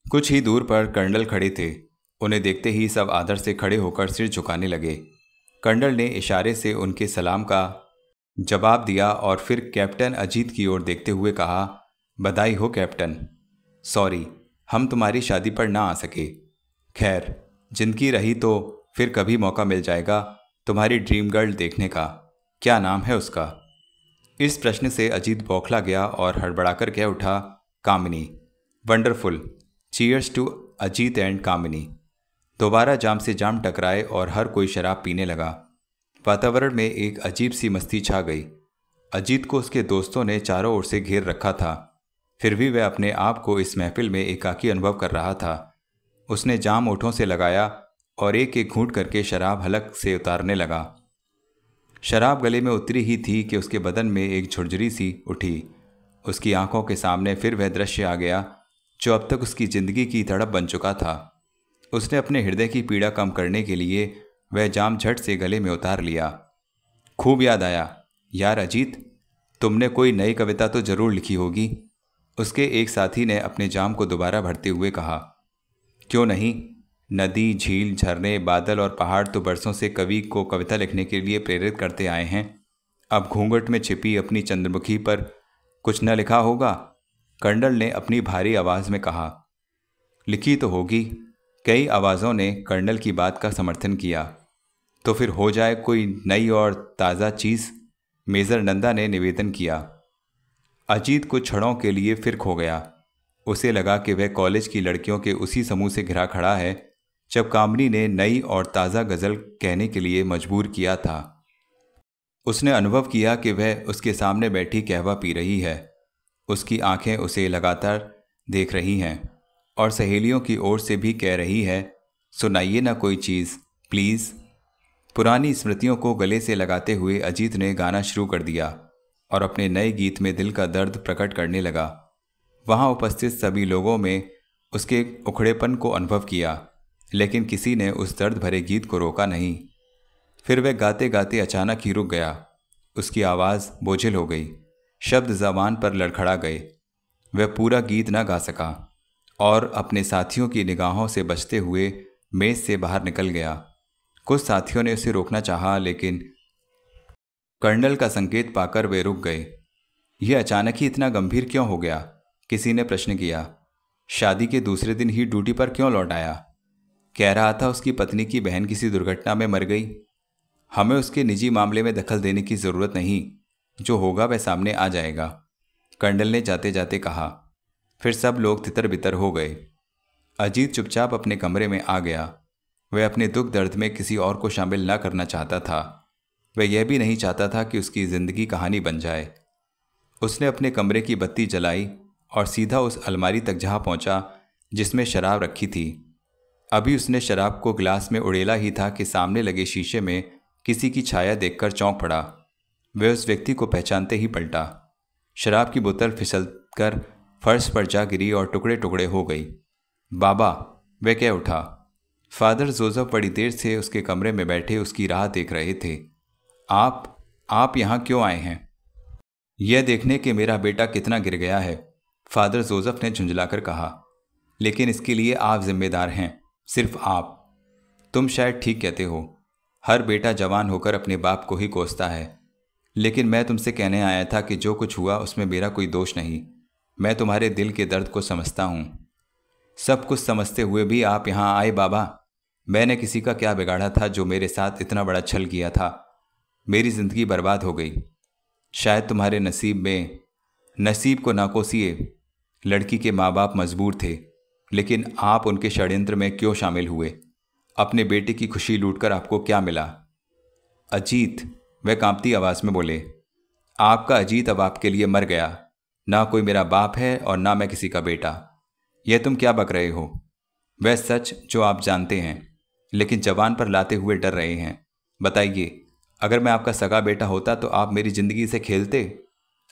कुछ ही दूर पर कर्नल खड़े थे। उन्हें देखते ही सब आदर से खड़े होकर सिर झुकाने लगे। कर्नल ने इशारे से उनके सलाम का जवाब दिया और फिर कैप्टन अजीत की ओर देखते हुए कहा, बधाई हो कैप्टन। सॉरी, हम तुम्हारी शादी पर ना आ सके। खैर, जिंदगी रही तो फिर कभी मौका मिल जाएगा तुम्हारी ड्रीम गर्ल देखने का। क्या नाम है उसका? इस प्रश्न से अजीत बौखला गया और हड़बड़ाकर कह उठा, Kamini. Wonderful. Cheers to Ajit and Kamini. दोबारा जाम से जाम टकराए और हर कोई शराब पीने लगा। वातावरण में एक अजीब सी मस्ती छा गई। अजीत को उसके दोस्तों ने चारों ओर से घेर रखा था, फिर भी वह अपने आप को इस महफिल में एकाकी अनुभव कर रहा था। उसने जाम ओठों से लगाया और एक एक घूंट करके शराब हलक से उतारने लगा। शराब गले में उतरी ही थी कि उसके बदन में एक झुरझुरी सी उठी। उसकी आंखों के सामने फिर वह दृश्य आ गया जो अब तक उसकी जिंदगी की तड़प बन चुका था। उसने अपने हृदय की पीड़ा कम करने के लिए वह जाम झट से गले में उतार लिया। खूब याद आया। यार अजीत, तुमने कोई नई कविता तो जरूर लिखी होगी। उसके एक साथी ने अपने जाम को दोबारा भरते हुए कहा। क्यों नहीं, नदी, झील, झरने, बादल और पहाड़ तो बरसों से कवि को कविता लिखने के लिए प्रेरित करते आए हैं। अब घूंघट में छिपी अपनी चंद्रमुखी पर कुछ न लिखा होगा? कर्नल ने अपनी भारी आवाज में कहा। लिखी तो होगी। कई आवाज़ों ने कर्नल की बात का समर्थन किया। तो फिर हो जाए कोई नई और ताज़ा चीज़, मेजर नंदा ने निवेदन किया। अजीत कुछ क्षणों के लिए फिर खो गया। उसे लगा कि वह कॉलेज की लड़कियों के उसी समूह से घिरा खड़ा है जब कामनी ने नई और ताज़ा गज़ल कहने के लिए मजबूर किया था। उसने अनुभव किया कि वह उसके सामने बैठी कहवा पी रही है। उसकी आंखें उसे लगातार देख रही हैं और सहेलियों की ओर से भी कह रही है, सुनाइए ना कोई चीज़ प्लीज़। पुरानी स्मृतियों को गले से लगाते हुए अजीत ने गाना शुरू कर दिया और अपने नए गीत में दिल का दर्द प्रकट करने लगा। वहाँ उपस्थित सभी लोगों में उसके उखड़ेपन को अनुभव किया, लेकिन किसी ने उस दर्द भरे गीत को रोका नहीं। फिर वह गाते गाते अचानक ही रुक गया। उसकी आवाज़ बोझिल हो गई। शब्द ज़बान पर लड़खड़ा गए। वह पूरा गीत न गा सका और अपने साथियों की निगाहों से बचते हुए मेज से बाहर निकल गया। कुछ साथियों ने उसे रोकना चाहा, लेकिन कर्नल का संकेत पाकर वे रुक गए। यह अचानक ही इतना गंभीर क्यों हो गया? किसी ने प्रश्न किया। शादी के दूसरे दिन ही ड्यूटी पर क्यों लौट आया? कह रहा था उसकी पत्नी की बहन किसी दुर्घटना में मर गई। हमें उसके निजी मामले में दखल देने की ज़रूरत नहीं, जो होगा वह सामने आ जाएगा, कर्नल ने जाते जाते कहा। फिर सब लोग तितर बितर हो गए। अजीत चुपचाप अपने कमरे में आ गया। वह अपने दुख दर्द में किसी और को शामिल न करना चाहता था। वह यह भी नहीं चाहता था कि उसकी ज़िंदगी कहानी बन जाए। उसने अपने कमरे की बत्ती जलाई और सीधा उस अलमारी तक जहाँ पहुँचा जिसमें शराब रखी थी। अभी उसने शराब को गिलास में उड़ेला ही था कि सामने लगे शीशे में किसी की छाया देखकर चौंक पड़ा। वह उस व्यक्ति को पहचानते ही पलटा। शराब की बोतल फिसलकर फर्श पर जा गिरी और टुकड़े टुकड़े हो गई। बाबा, वह कह उठा। फादर जोसेफ बड़ी देर से उसके कमरे में बैठे उसकी राह देख रहे थे। आप यहाँ क्यों आए हैं? यह देखने कि मेरा बेटा कितना गिर गया है, फादर जोसेफ ने झुंझलाकर कहा। लेकिन इसके लिए आप जिम्मेदार हैं, सिर्फ आप। तुम शायद ठीक कहते हो। हर बेटा जवान होकर अपने बाप को ही कोसता है। लेकिन मैं तुमसे कहने आया था कि जो कुछ हुआ उसमें मेरा कोई दोष नहीं। मैं तुम्हारे दिल के दर्द को समझता हूँ। सब कुछ समझते हुए भी आप यहाँ आए बाबा। मैंने किसी का क्या बिगाड़ा था जो मेरे साथ इतना बड़ा छल किया था? मेरी ज़िंदगी बर्बाद हो गई। शायद तुम्हारे नसीब को ना कोसिए। लड़की के माँ बाप मजबूर थे, लेकिन आप उनके षड्यंत्र में क्यों शामिल हुए? अपने बेटे की खुशी लूटकर आपको क्या मिला? अजीत, वह कांपती आवाज़ में बोले, आपका अजीत अब आपके लिए मर गया। ना कोई मेरा बाप है और ना मैं किसी का बेटा। यह तुम क्या बक रहे हो? वह सच जो आप जानते हैं, लेकिन जवान पर लाते हुए डर रहे हैं। बताइए, अगर मैं आपका सगा बेटा होता तो आप मेरी ज़िंदगी से खेलते?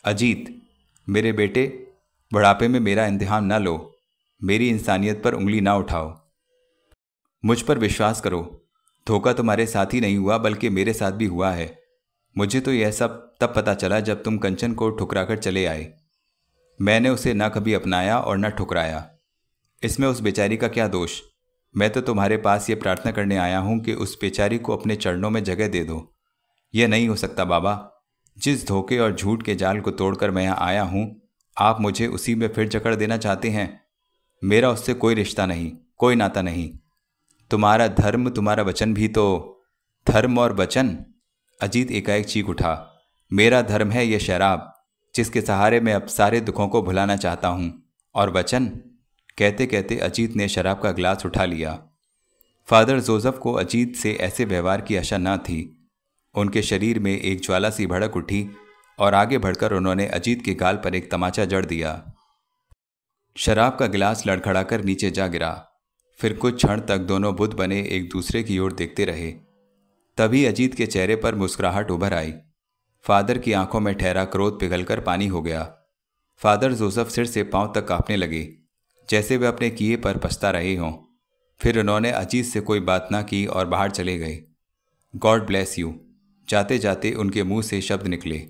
अजीत, मेरे बेटे, बुढ़ापे में मेरा इम्तिहान ना लो। मेरी इंसानियत पर उंगली ना उठाओ। मुझ पर विश्वास करो। धोखा तुम्हारे साथ ही नहीं हुआ बल्कि मेरे साथ भी हुआ है। मुझे तो यह सब तब पता चला जब तुम कंचन को ठुकराकर चले आए। मैंने उसे ना कभी अपनाया और ना ठुकराया। इसमें उस बेचारी का क्या दोष? मैं तो तुम्हारे पास ये प्रार्थना करने आया हूँ कि उस बेचारी को अपने चरणों में जगह दे दो। यह नहीं हो सकता बाबा। जिस धोखे और झूठ के जाल को तोड़कर मैं यहाँ आया हूँ, आप मुझे उसी में फिर जकड़ देना चाहते हैं। मेरा उससे कोई रिश्ता नहीं, कोई नाता नहीं। तुम्हारा धर्म, तुम्हारा वचन भी तो। धर्म और वचन? अजीत एकाएक चीख उठा। मेरा धर्म है यह शराब, जिसके सहारे मैं अब सारे दुखों को भुलाना चाहता हूँ। और वचन? कहते कहते अजीत ने शराब का गिलास उठा लिया। फादर जोसेफ को अजीत से ऐसे व्यवहार की आशा न थी। उनके शरीर में एक ज्वाला सी भड़क उठी और आगे बढ़कर उन्होंने अजीत के गाल पर एक तमाचा जड़ दिया। शराब का गिलास लड़खड़ाकर नीचे जा गिरा। फिर कुछ क्षण तक दोनों बुत बने एक दूसरे की ओर देखते रहे। तभी अजीत के चेहरे पर मुस्कुराहट उभर आई। फादर की आंखों में ठहरा क्रोध पिघलकर पानी हो गया। फादर जोसेफ सिर से पांव तक कांपने लगे, जैसे वे अपने किए पर पछता रहे हों। फिर उन्होंने अजीत से कोई बात ना की और बाहर चले गए। गॉड ब्लेस यू, जाते जाते उनके मुंह से शब्द निकले।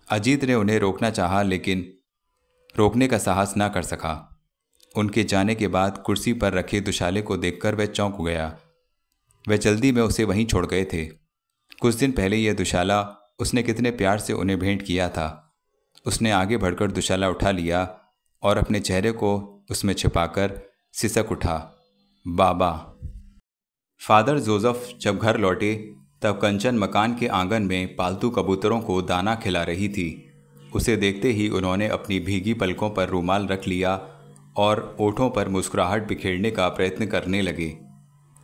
अजीत ने उन्हें रोकना चाहा, लेकिन रोकने का साहस ना कर सका। उनके जाने के बाद कुर्सी पर रखे दुशाले को देखकर वह चौंक गया। वह जल्दी में उसे वहीं छोड़ गए थे। कुछ दिन पहले यह दुशाला उसने कितने प्यार से उन्हें भेंट किया था। उसने आगे बढ़कर दुशाला उठा लिया और अपने चेहरे को उसमें छिपाकर सिसक उठा, बाबा। फादर जोसेफ जब घर लौटे तब कंचन मकान के आंगन में पालतू कबूतरों को दाना खिला रही थी। उसे देखते ही उन्होंने अपनी भीगी पलकों पर रूमाल रख लिया और ओठों पर मुस्कुराहट बिखेरने का प्रयत्न करने लगे।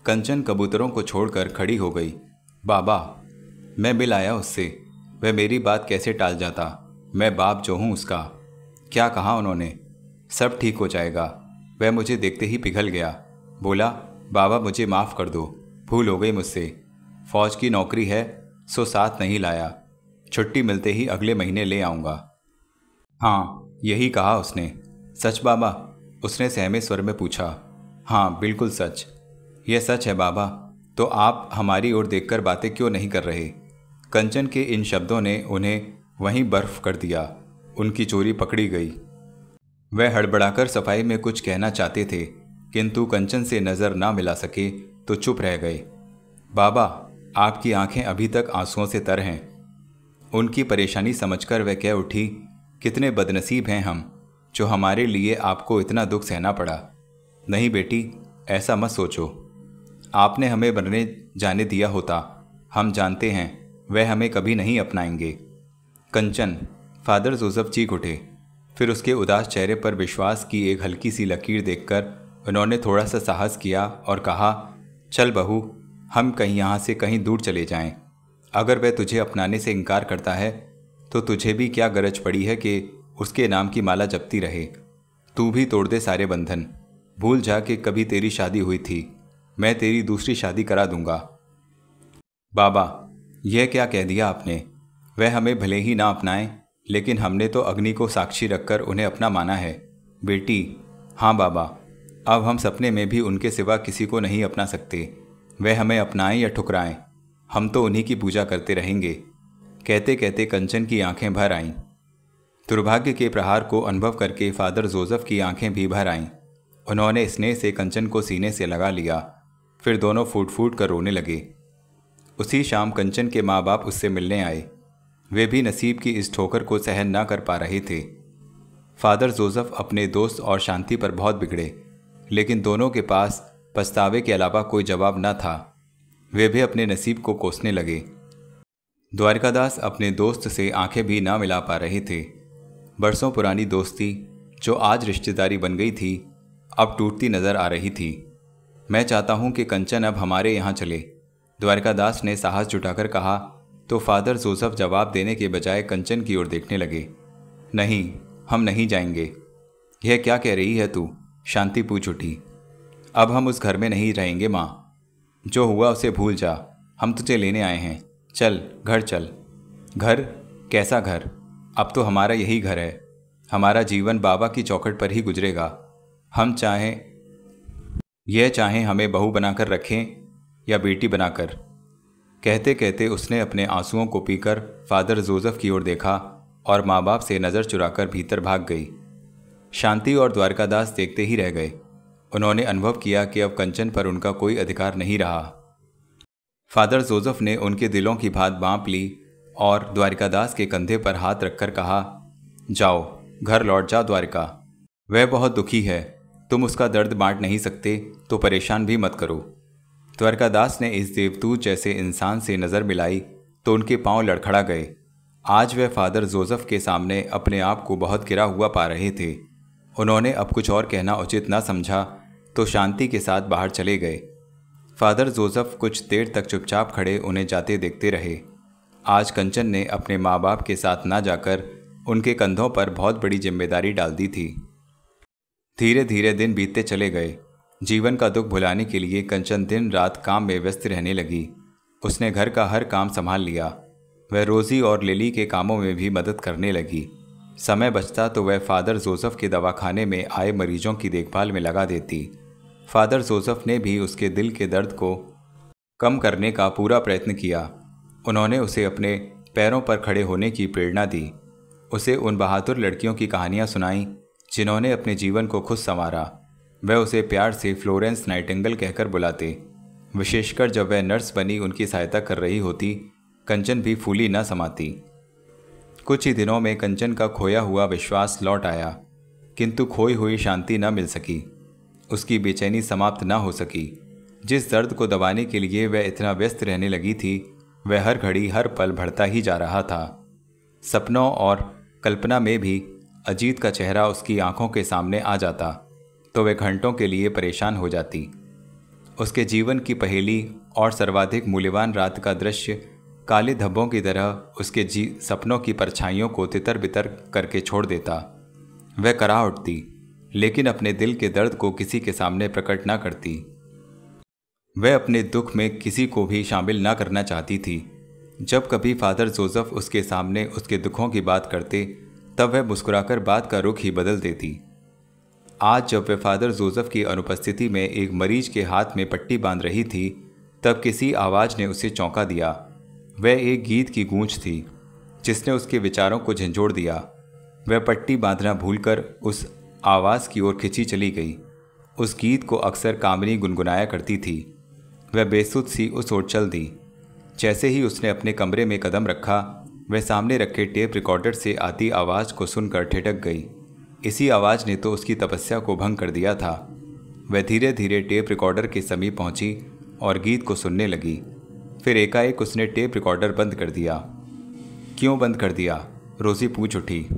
कंचन कबूतरों को छोड़कर खड़ी हो गई। बाबा, मैं मिल आया उससे। वह मेरी बात कैसे टाल जाता? मैं बाप जो हूँ उसका। क्या कहा उन्होंने? सब ठीक हो जाएगा। वह मुझे देखते ही पिघल गया। बोला, बाबा मुझे माफ़ कर दो, भूल हो गई मुझसे। फौज की नौकरी है सो साथ नहीं लाया। छुट्टी मिलते ही अगले महीने ले आऊँगा। हाँ, यही कहा उसने। सच बाबा? उसने सहमे स्वर में पूछा। हाँ, बिल्कुल सच। यह सच है बाबा। तो आप हमारी ओर देखकर बातें क्यों नहीं कर रहे? कंचन के इन शब्दों ने उन्हें वहीं बर्फ कर दिया। उनकी चोरी पकड़ी गई। वह हड़बड़ाकर सफाई में कुछ कहना चाहते थे, किंतु कंचन से नज़र ना मिला सके तो चुप रह गए। बाबा, आपकी आंखें अभी तक आंसुओं से तर हैं। उनकी परेशानी समझकर वह कह उठी, कितने बदनसीब हैं हम जो हमारे लिए आपको इतना दुख सहना पड़ा। नहीं बेटी, ऐसा मत सोचो। आपने हमें मरने जाने दिया होता, हम जानते हैं वह हमें कभी नहीं अपनाएंगे। कंचन, फादर जोसेफ चीख उठे। फिर उसके उदास चेहरे पर विश्वास की एक हल्की सी लकीर देखकर उन्होंने थोड़ा सा साहस किया और कहा, चल बहू, हम कहीं यहाँ से कहीं दूर चले जाएं। अगर वह तुझे अपनाने से इनकार करता है तो तुझे भी क्या गरज पड़ी है कि उसके नाम की माला जपती रहे। तू भी तोड़ दे सारे बंधन। भूल जा कि कभी तेरी शादी हुई थी। मैं तेरी दूसरी शादी करा दूंगा। बाबा, यह क्या कह दिया आपने? वह हमें भले ही ना अपनाएं, लेकिन हमने तो अग्नि को साक्षी रखकर उन्हें अपना माना है। बेटी, हाँ बाबा, अब हम सपने में भी उनके सिवा किसी को नहीं अपना सकते। वह हमें अपनाएं या ठुकराएं, हम तो उन्हीं की पूजा करते रहेंगे। कहते कहते कंचन की आंखें भर आईं। दुर्भाग्य के प्रहार को अनुभव करके फादर जोसेफ की आंखें भी भर आईं। उन्होंने स्नेह से कंचन को सीने से लगा लिया, फिर दोनों फूट फूट कर रोने लगे। उसी शाम कंचन के माँ बाप उससे मिलने आए। वे भी नसीब की इस ठोकर को सहन न कर पा रहे थे। फादर जोसेफ अपने दोस्त और शांति पर बहुत बिगड़े, लेकिन दोनों के पास पछतावे के अलावा कोई जवाब न था। वे भी अपने नसीब को कोसने लगे। द्वारकादास अपने दोस्त से आंखें भी ना मिला पा रहे थे। बरसों पुरानी दोस्ती, जो आज रिश्तेदारी बन गई थी, अब टूटती नजर आ रही थी। मैं चाहता हूं कि कंचन अब हमारे यहाँ चले, द्वारकादास ने साहस जुटाकर कहा, तो फादर जोसेफ जवाब देने के बजाय कंचन की ओर देखने लगे। नहीं, हम नहीं जाएंगे। यह क्या कह रही है तू? शांति पूछ उठी। अब हम उस घर में नहीं रहेंगे माँ। जो हुआ उसे भूल जा, हम तुझे लेने आए हैं। चल, घर चल। घर? कैसा घर? अब तो हमारा यही घर है। हमारा जीवन बाबा की चौखट पर ही गुजरेगा। हम चाहें हमें बहू बनाकर रखें या बेटी बनाकर। कहते कहते उसने अपने आंसुओं को पीकर फादर जोसेफ की ओर देखा और माँ बाप से नज़र चुराकर भीतर भाग गई। शांति और द्वारकादास देखते ही रह गए। उन्होंने अनुभव किया कि अब कंचन पर उनका कोई अधिकार नहीं रहा। फादर जोसेफ ने उनके दिलों की बात बांप ली और द्वारकादास के कंधे पर हाथ रखकर कहा, जाओ, घर लौट जाओ द्वारका। वह बहुत दुखी है, तुम उसका दर्द बांट नहीं सकते तो परेशान भी मत करो। द्वारकादास ने इस देवदूत जैसे इंसान से नज़र मिलाई तो उनके पांव लड़खड़ा गए। आज वह फादर जोसेफ के सामने अपने आप को बहुत गिरा हुआ पा रहे थे। उन्होंने अब कुछ और कहना उचित न समझा तो शांति के साथ बाहर चले गए। फादर जोसेफ कुछ देर तक चुपचाप खड़े उन्हें जाते देखते रहे। आज कंचन ने अपने माँ बाप के साथ ना जाकर उनके कंधों पर बहुत बड़ी जिम्मेदारी डाल दी थी। धीरे धीरे दिन बीतते चले गए। जीवन का दुख भुलाने के लिए कंचन दिन रात काम में व्यस्त रहने लगी। उसने घर का हर काम संभाल लिया। वह रोजी और लिली के कामों में भी मदद करने लगी। समय बचता तो वह फादर जोसेफ के दवाखाने में आए मरीजों की देखभाल में लगा देती। फादर जोसेफ ने भी उसके दिल के दर्द को कम करने का पूरा प्रयत्न किया। उन्होंने उसे अपने पैरों पर खड़े होने की प्रेरणा दी। उसे उन बहादुर लड़कियों की कहानियाँ सुनाई जिन्होंने अपने जीवन को खुद संवारा। वह उसे प्यार से फ्लोरेंस नाइटिंगेल कहकर बुलाते। विशेषकर जब वह नर्स बनी उनकी सहायता कर रही होती, कंचन भी फूली न समाती। कुछ ही दिनों में कंचन का खोया हुआ विश्वास लौट आया, किंतु खोई हुई शांति न मिल सकी। उसकी बेचैनी समाप्त न हो सकी। जिस दर्द को दबाने के लिए वह इतना व्यस्त रहने लगी थी, वह हर घड़ी हर पल बढ़ता ही जा रहा था। सपनों और कल्पना में भी अजीत का चेहरा उसकी आंखों के सामने आ जाता तो वह घंटों के लिए परेशान हो जाती। उसके जीवन की पहेली और सर्वाधिक मूल्यवान रात का दृश्य काले धब्बों की तरह उसके सपनों की परछाइयों को तितर बितर करके छोड़ देता। वह कराह उठती, लेकिन अपने दिल के दर्द को किसी के सामने प्रकट न करती। वह अपने दुख में किसी को भी शामिल न करना चाहती थी। जब कभी फादर जोसेफ उसके सामने उसके दुखों की बात करते, तब वह मुस्कुराकर बात का रुख ही बदल देती। आज जब वह फादर जोसेफ की अनुपस्थिति में एक मरीज के हाथ में पट्टी बांध रही थी, तब किसी आवाज़ ने उसे चौंका दिया। वह एक गीत की गूंज थी जिसने उसके विचारों को झंझोड़ दिया। वह पट्टी बांधना भूलकर उस आवाज़ की ओर खिंची चली गई। उस गीत को अक्सर कामिनी गुनगुनाया करती थी। वह बेसुध सी उस ओर चल दी। जैसे ही उसने अपने कमरे में कदम रखा, वह सामने रखे टेप रिकॉर्डर से आती आवाज़ को सुनकर ठिठक गई। इसी आवाज़ ने तो उसकी तपस्या को भंग कर दिया था। वह धीरे धीरे टेप रिकॉर्डर के समीप पहुंची और गीत को सुनने लगी। फिर एकाएक उसने टेप रिकॉर्डर बंद कर दिया। क्यों बंद कर दिया? रोजी पूछ उठी।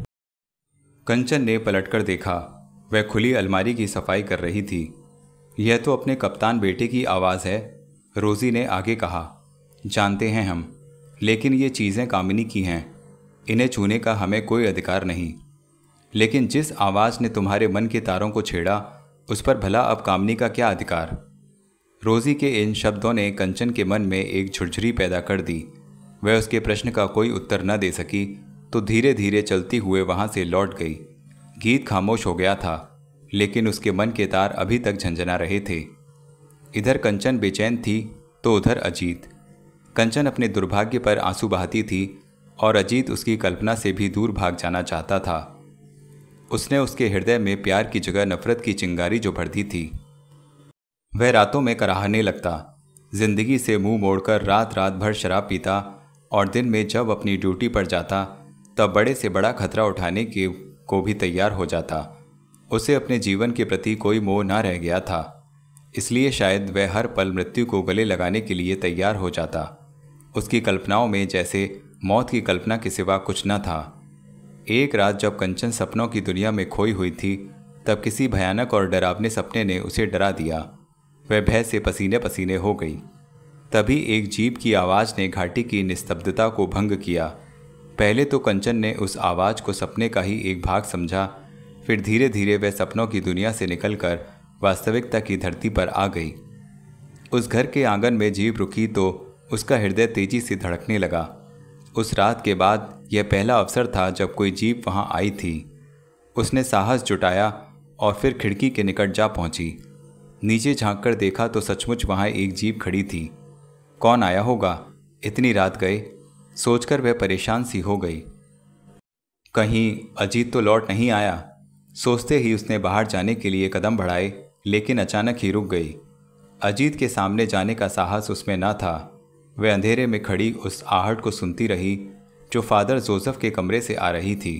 कंचन ने पलटकर देखा। वह खुली अलमारी की सफाई कर रही थी। यह तो अपने कप्तान बेटे की आवाज़ है, रोजी ने आगे कहा। जानते हैं हम, लेकिन ये चीज़ें कामिनी की हैं। इन्हें छूने का हमें कोई अधिकार नहीं। लेकिन जिस आवाज़ ने तुम्हारे मन के तारों को छेड़ा, उस पर भला अब कामिनी का क्या अधिकार? रोजी के इन शब्दों ने कंचन के मन में एक झुरझुरी पैदा कर दी। वह उसके प्रश्न का कोई उत्तर न दे सकी तो धीरे धीरे चलती हुए वहाँ से लौट गई। गीत खामोश हो गया था। लेकिन उसके मन के तार अभी तक झंझना रहे थे। इधर कंचन बेचैन थी तो उधर अजीत। कंचन अपने दुर्भाग्य पर आंसू बहाती थी और अजीत उसकी कल्पना से भी दूर भाग जाना चाहता था। उसने उसके हृदय में प्यार की जगह नफरत की चिंगारी जो भर दी थी। वह रातों में कराहने लगता, जिंदगी से मुंह मोड़कर रात रात भर शराब पीता और दिन में जब अपनी ड्यूटी पर जाता तब बड़े से बड़ा खतरा उठाने के को भी तैयार हो जाता। उसे अपने जीवन के प्रति कोई मोह ना रह गया था, इसलिए शायद वह हर पल मृत्यु को गले लगाने के लिए तैयार हो जाता। उसकी कल्पनाओं में जैसे मौत की कल्पना के सिवा कुछ न था। एक रात जब कंचन सपनों की दुनिया में खोई हुई थी तब किसी भयानक और डरावने सपने ने उसे डरा दिया। वह भय से पसीने पसीने हो गई। तभी एक जीप की आवाज़ ने घाटी की निस्तब्धता को भंग किया। पहले तो कंचन ने उस आवाज़ को सपने का ही एक भाग समझा, फिर धीरे धीरे वह सपनों की दुनिया से निकलकर वास्तविकता की धरती पर आ गई। उस घर के आंगन में जीप रुकी तो उसका हृदय तेजी से धड़कने लगा। उस रात के बाद यह पहला अवसर था जब कोई जीप वहां आई थी। उसने साहस जुटाया और फिर खिड़की के निकट जा पहुंची। नीचे झांककर देखा तो सचमुच वहां एक जीप खड़ी थी। कौन आया होगा, इतनी रात गए, सोचकर वह परेशान सी हो गई। कहीं अजीत तो लौट नहीं आया। सोचते ही उसने बाहर जाने के लिए कदम बढ़ाए, लेकिन अचानक ही रुक गई। अजीत के सामने जाने का साहस उसमें न था। वह अंधेरे में खड़ी उस आहट को सुनती रही जो फादर जोसेफ के कमरे से आ रही थी।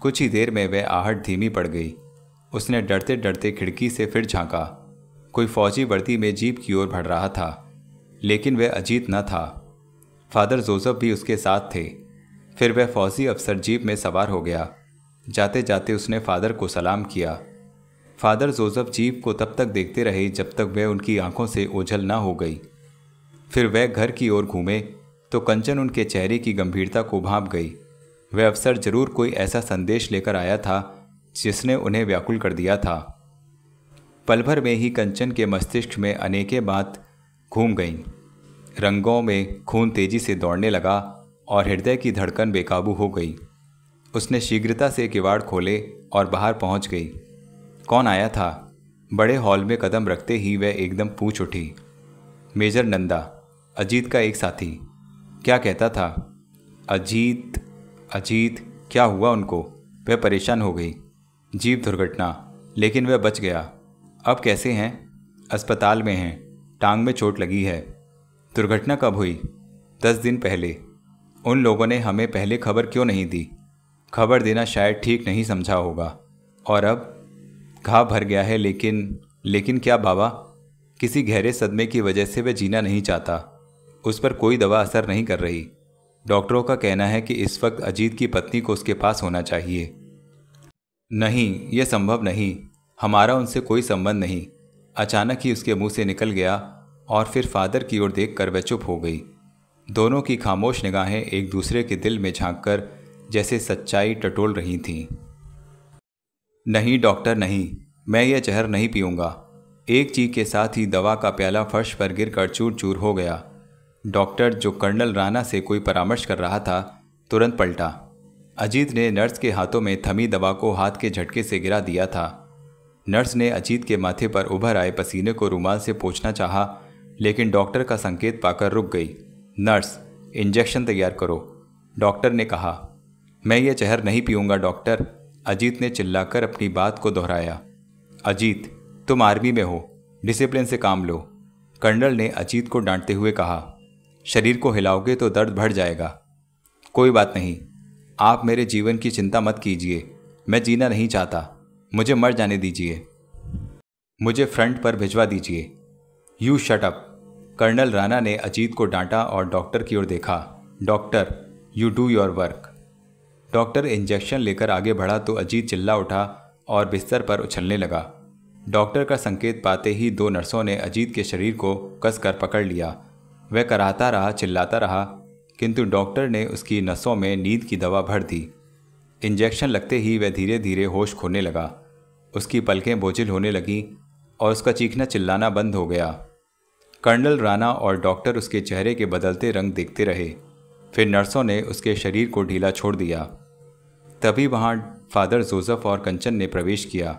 कुछ ही देर में वह आहट धीमी पड़ गई। उसने डरते डरते खिड़की से फिर झांका। कोई फौजी वर्दी में जीप की ओर बढ़ रहा था, लेकिन वह अजीत न था। फादर जोसेफ भी उसके साथ थे। फिर वह फौजी अफसर जीप में सवार हो गया। जाते जाते उसने फादर को सलाम किया। फादर जोसेफ जीप को तब तक देखते रहे जब तक वह उनकी आंखों से ओझल ना हो गई। फिर वह घर की ओर घूमे तो कंचन उनके चेहरे की गंभीरता को भांप गई। वह अफसर जरूर कोई ऐसा संदेश लेकर आया था जिसने उन्हें व्याकुल कर दिया था। पल भर में ही कंचन के मस्तिष्क में अनेकें बात घूम गईं। रंगों में खून तेजी से दौड़ने लगा और हृदय की धड़कन बेकाबू हो गई। उसने शीघ्रता से किवाड़ खोले और बाहर पहुंच गई। कौन आया था? बड़े हॉल में कदम रखते ही वह एकदम पूछ उठी। मेजर नंदा, अजीत का एक साथी। क्या कहता था? अजीत अजीत क्या हुआ उनको? वह परेशान हो गई। जीप दुर्घटना, लेकिन वह बच गया। अब कैसे हैं? अस्पताल में हैं, टांग में चोट लगी है। दुर्घटना कब हुई? 10 दिन पहले। उन लोगों ने हमें पहले खबर क्यों नहीं दी? खबर देना शायद ठीक नहीं समझा होगा। और अब घाव भर गया है, लेकिन क्या बाबा? किसी गहरे सदमे की वजह से वह जीना नहीं चाहता। उस पर कोई दवा असर नहीं कर रही। डॉक्टरों का कहना है कि इस वक्त अजीत की पत्नी को उसके पास होना चाहिए। नहीं, यह संभव नहीं। हमारा उनसे कोई संबंध नहीं। अचानक ही उसके मुंह से निकल गया और फिर फादर की ओर देखकर वह चुप हो गई। दोनों की खामोश निगाहें एक दूसरे के दिल में झांककर जैसे सच्चाई टटोल रही थीं। नहीं डॉक्टर, नहीं, मैं यह जहर नहीं पीऊंगा। एक चीख के साथ ही दवा का प्याला फर्श पर गिरकर चूर चूर हो गया। डॉक्टर, जो कर्नल राणा से कोई परामर्श कर रहा था, तुरंत पलटा। अजीत ने नर्स के हाथों में थमी दवा को हाथ के झटके से गिरा दिया था। नर्स ने अजीत के माथे पर उभर आए पसीने को रुमाल से पोंछना चाहा, लेकिन डॉक्टर का संकेत पाकर रुक गई। नर्स, इंजेक्शन तैयार करो, डॉक्टर ने कहा। मैं ये जहर नहीं पीऊंगा डॉक्टर, अजीत ने चिल्लाकर अपनी बात को दोहराया। अजीत, तुम आर्मी में हो, डिसिप्लिन से काम लो, कर्नल ने अजीत को डांटते हुए कहा। शरीर को हिलाओगे तो दर्द बढ़ जाएगा। कोई बात नहीं, आप मेरे जीवन की चिंता मत कीजिए। मैं जीना नहीं चाहता, मुझे मर जाने दीजिए। मुझे फ्रंट पर भिजवा दीजिए। You shut up, colonel Rana ने अजीत को डांटा और डॉक्टर की ओर देखा। Doctor, you do your work. Doctor injection लेकर आगे बढ़ा तो अजीत चिल्ला उठा और बिस्तर पर उछलने लगा। डॉक्टर का संकेत पाते ही 2 नर्सों ने अजीत के शरीर को कसकर पकड़ लिया। वह कराहता रहा, चिल्लाता रहा, किंतु डॉक्टर ने उसकी नसों में नींद की दवा भर दी। इंजेक्शन लगते ही वह धीरे धीरे होश खोने लगा। उसकी पलकें बोझिल होने लगीं और उसका चीखना चिल्लाना बंद हो गया। कर्नल राणा और डॉक्टर उसके चेहरे के बदलते रंग देखते रहे। फिर नर्सों ने उसके शरीर को ढीला छोड़ दिया। तभी वहाँ फादर जोसेफ और कंचन ने प्रवेश किया।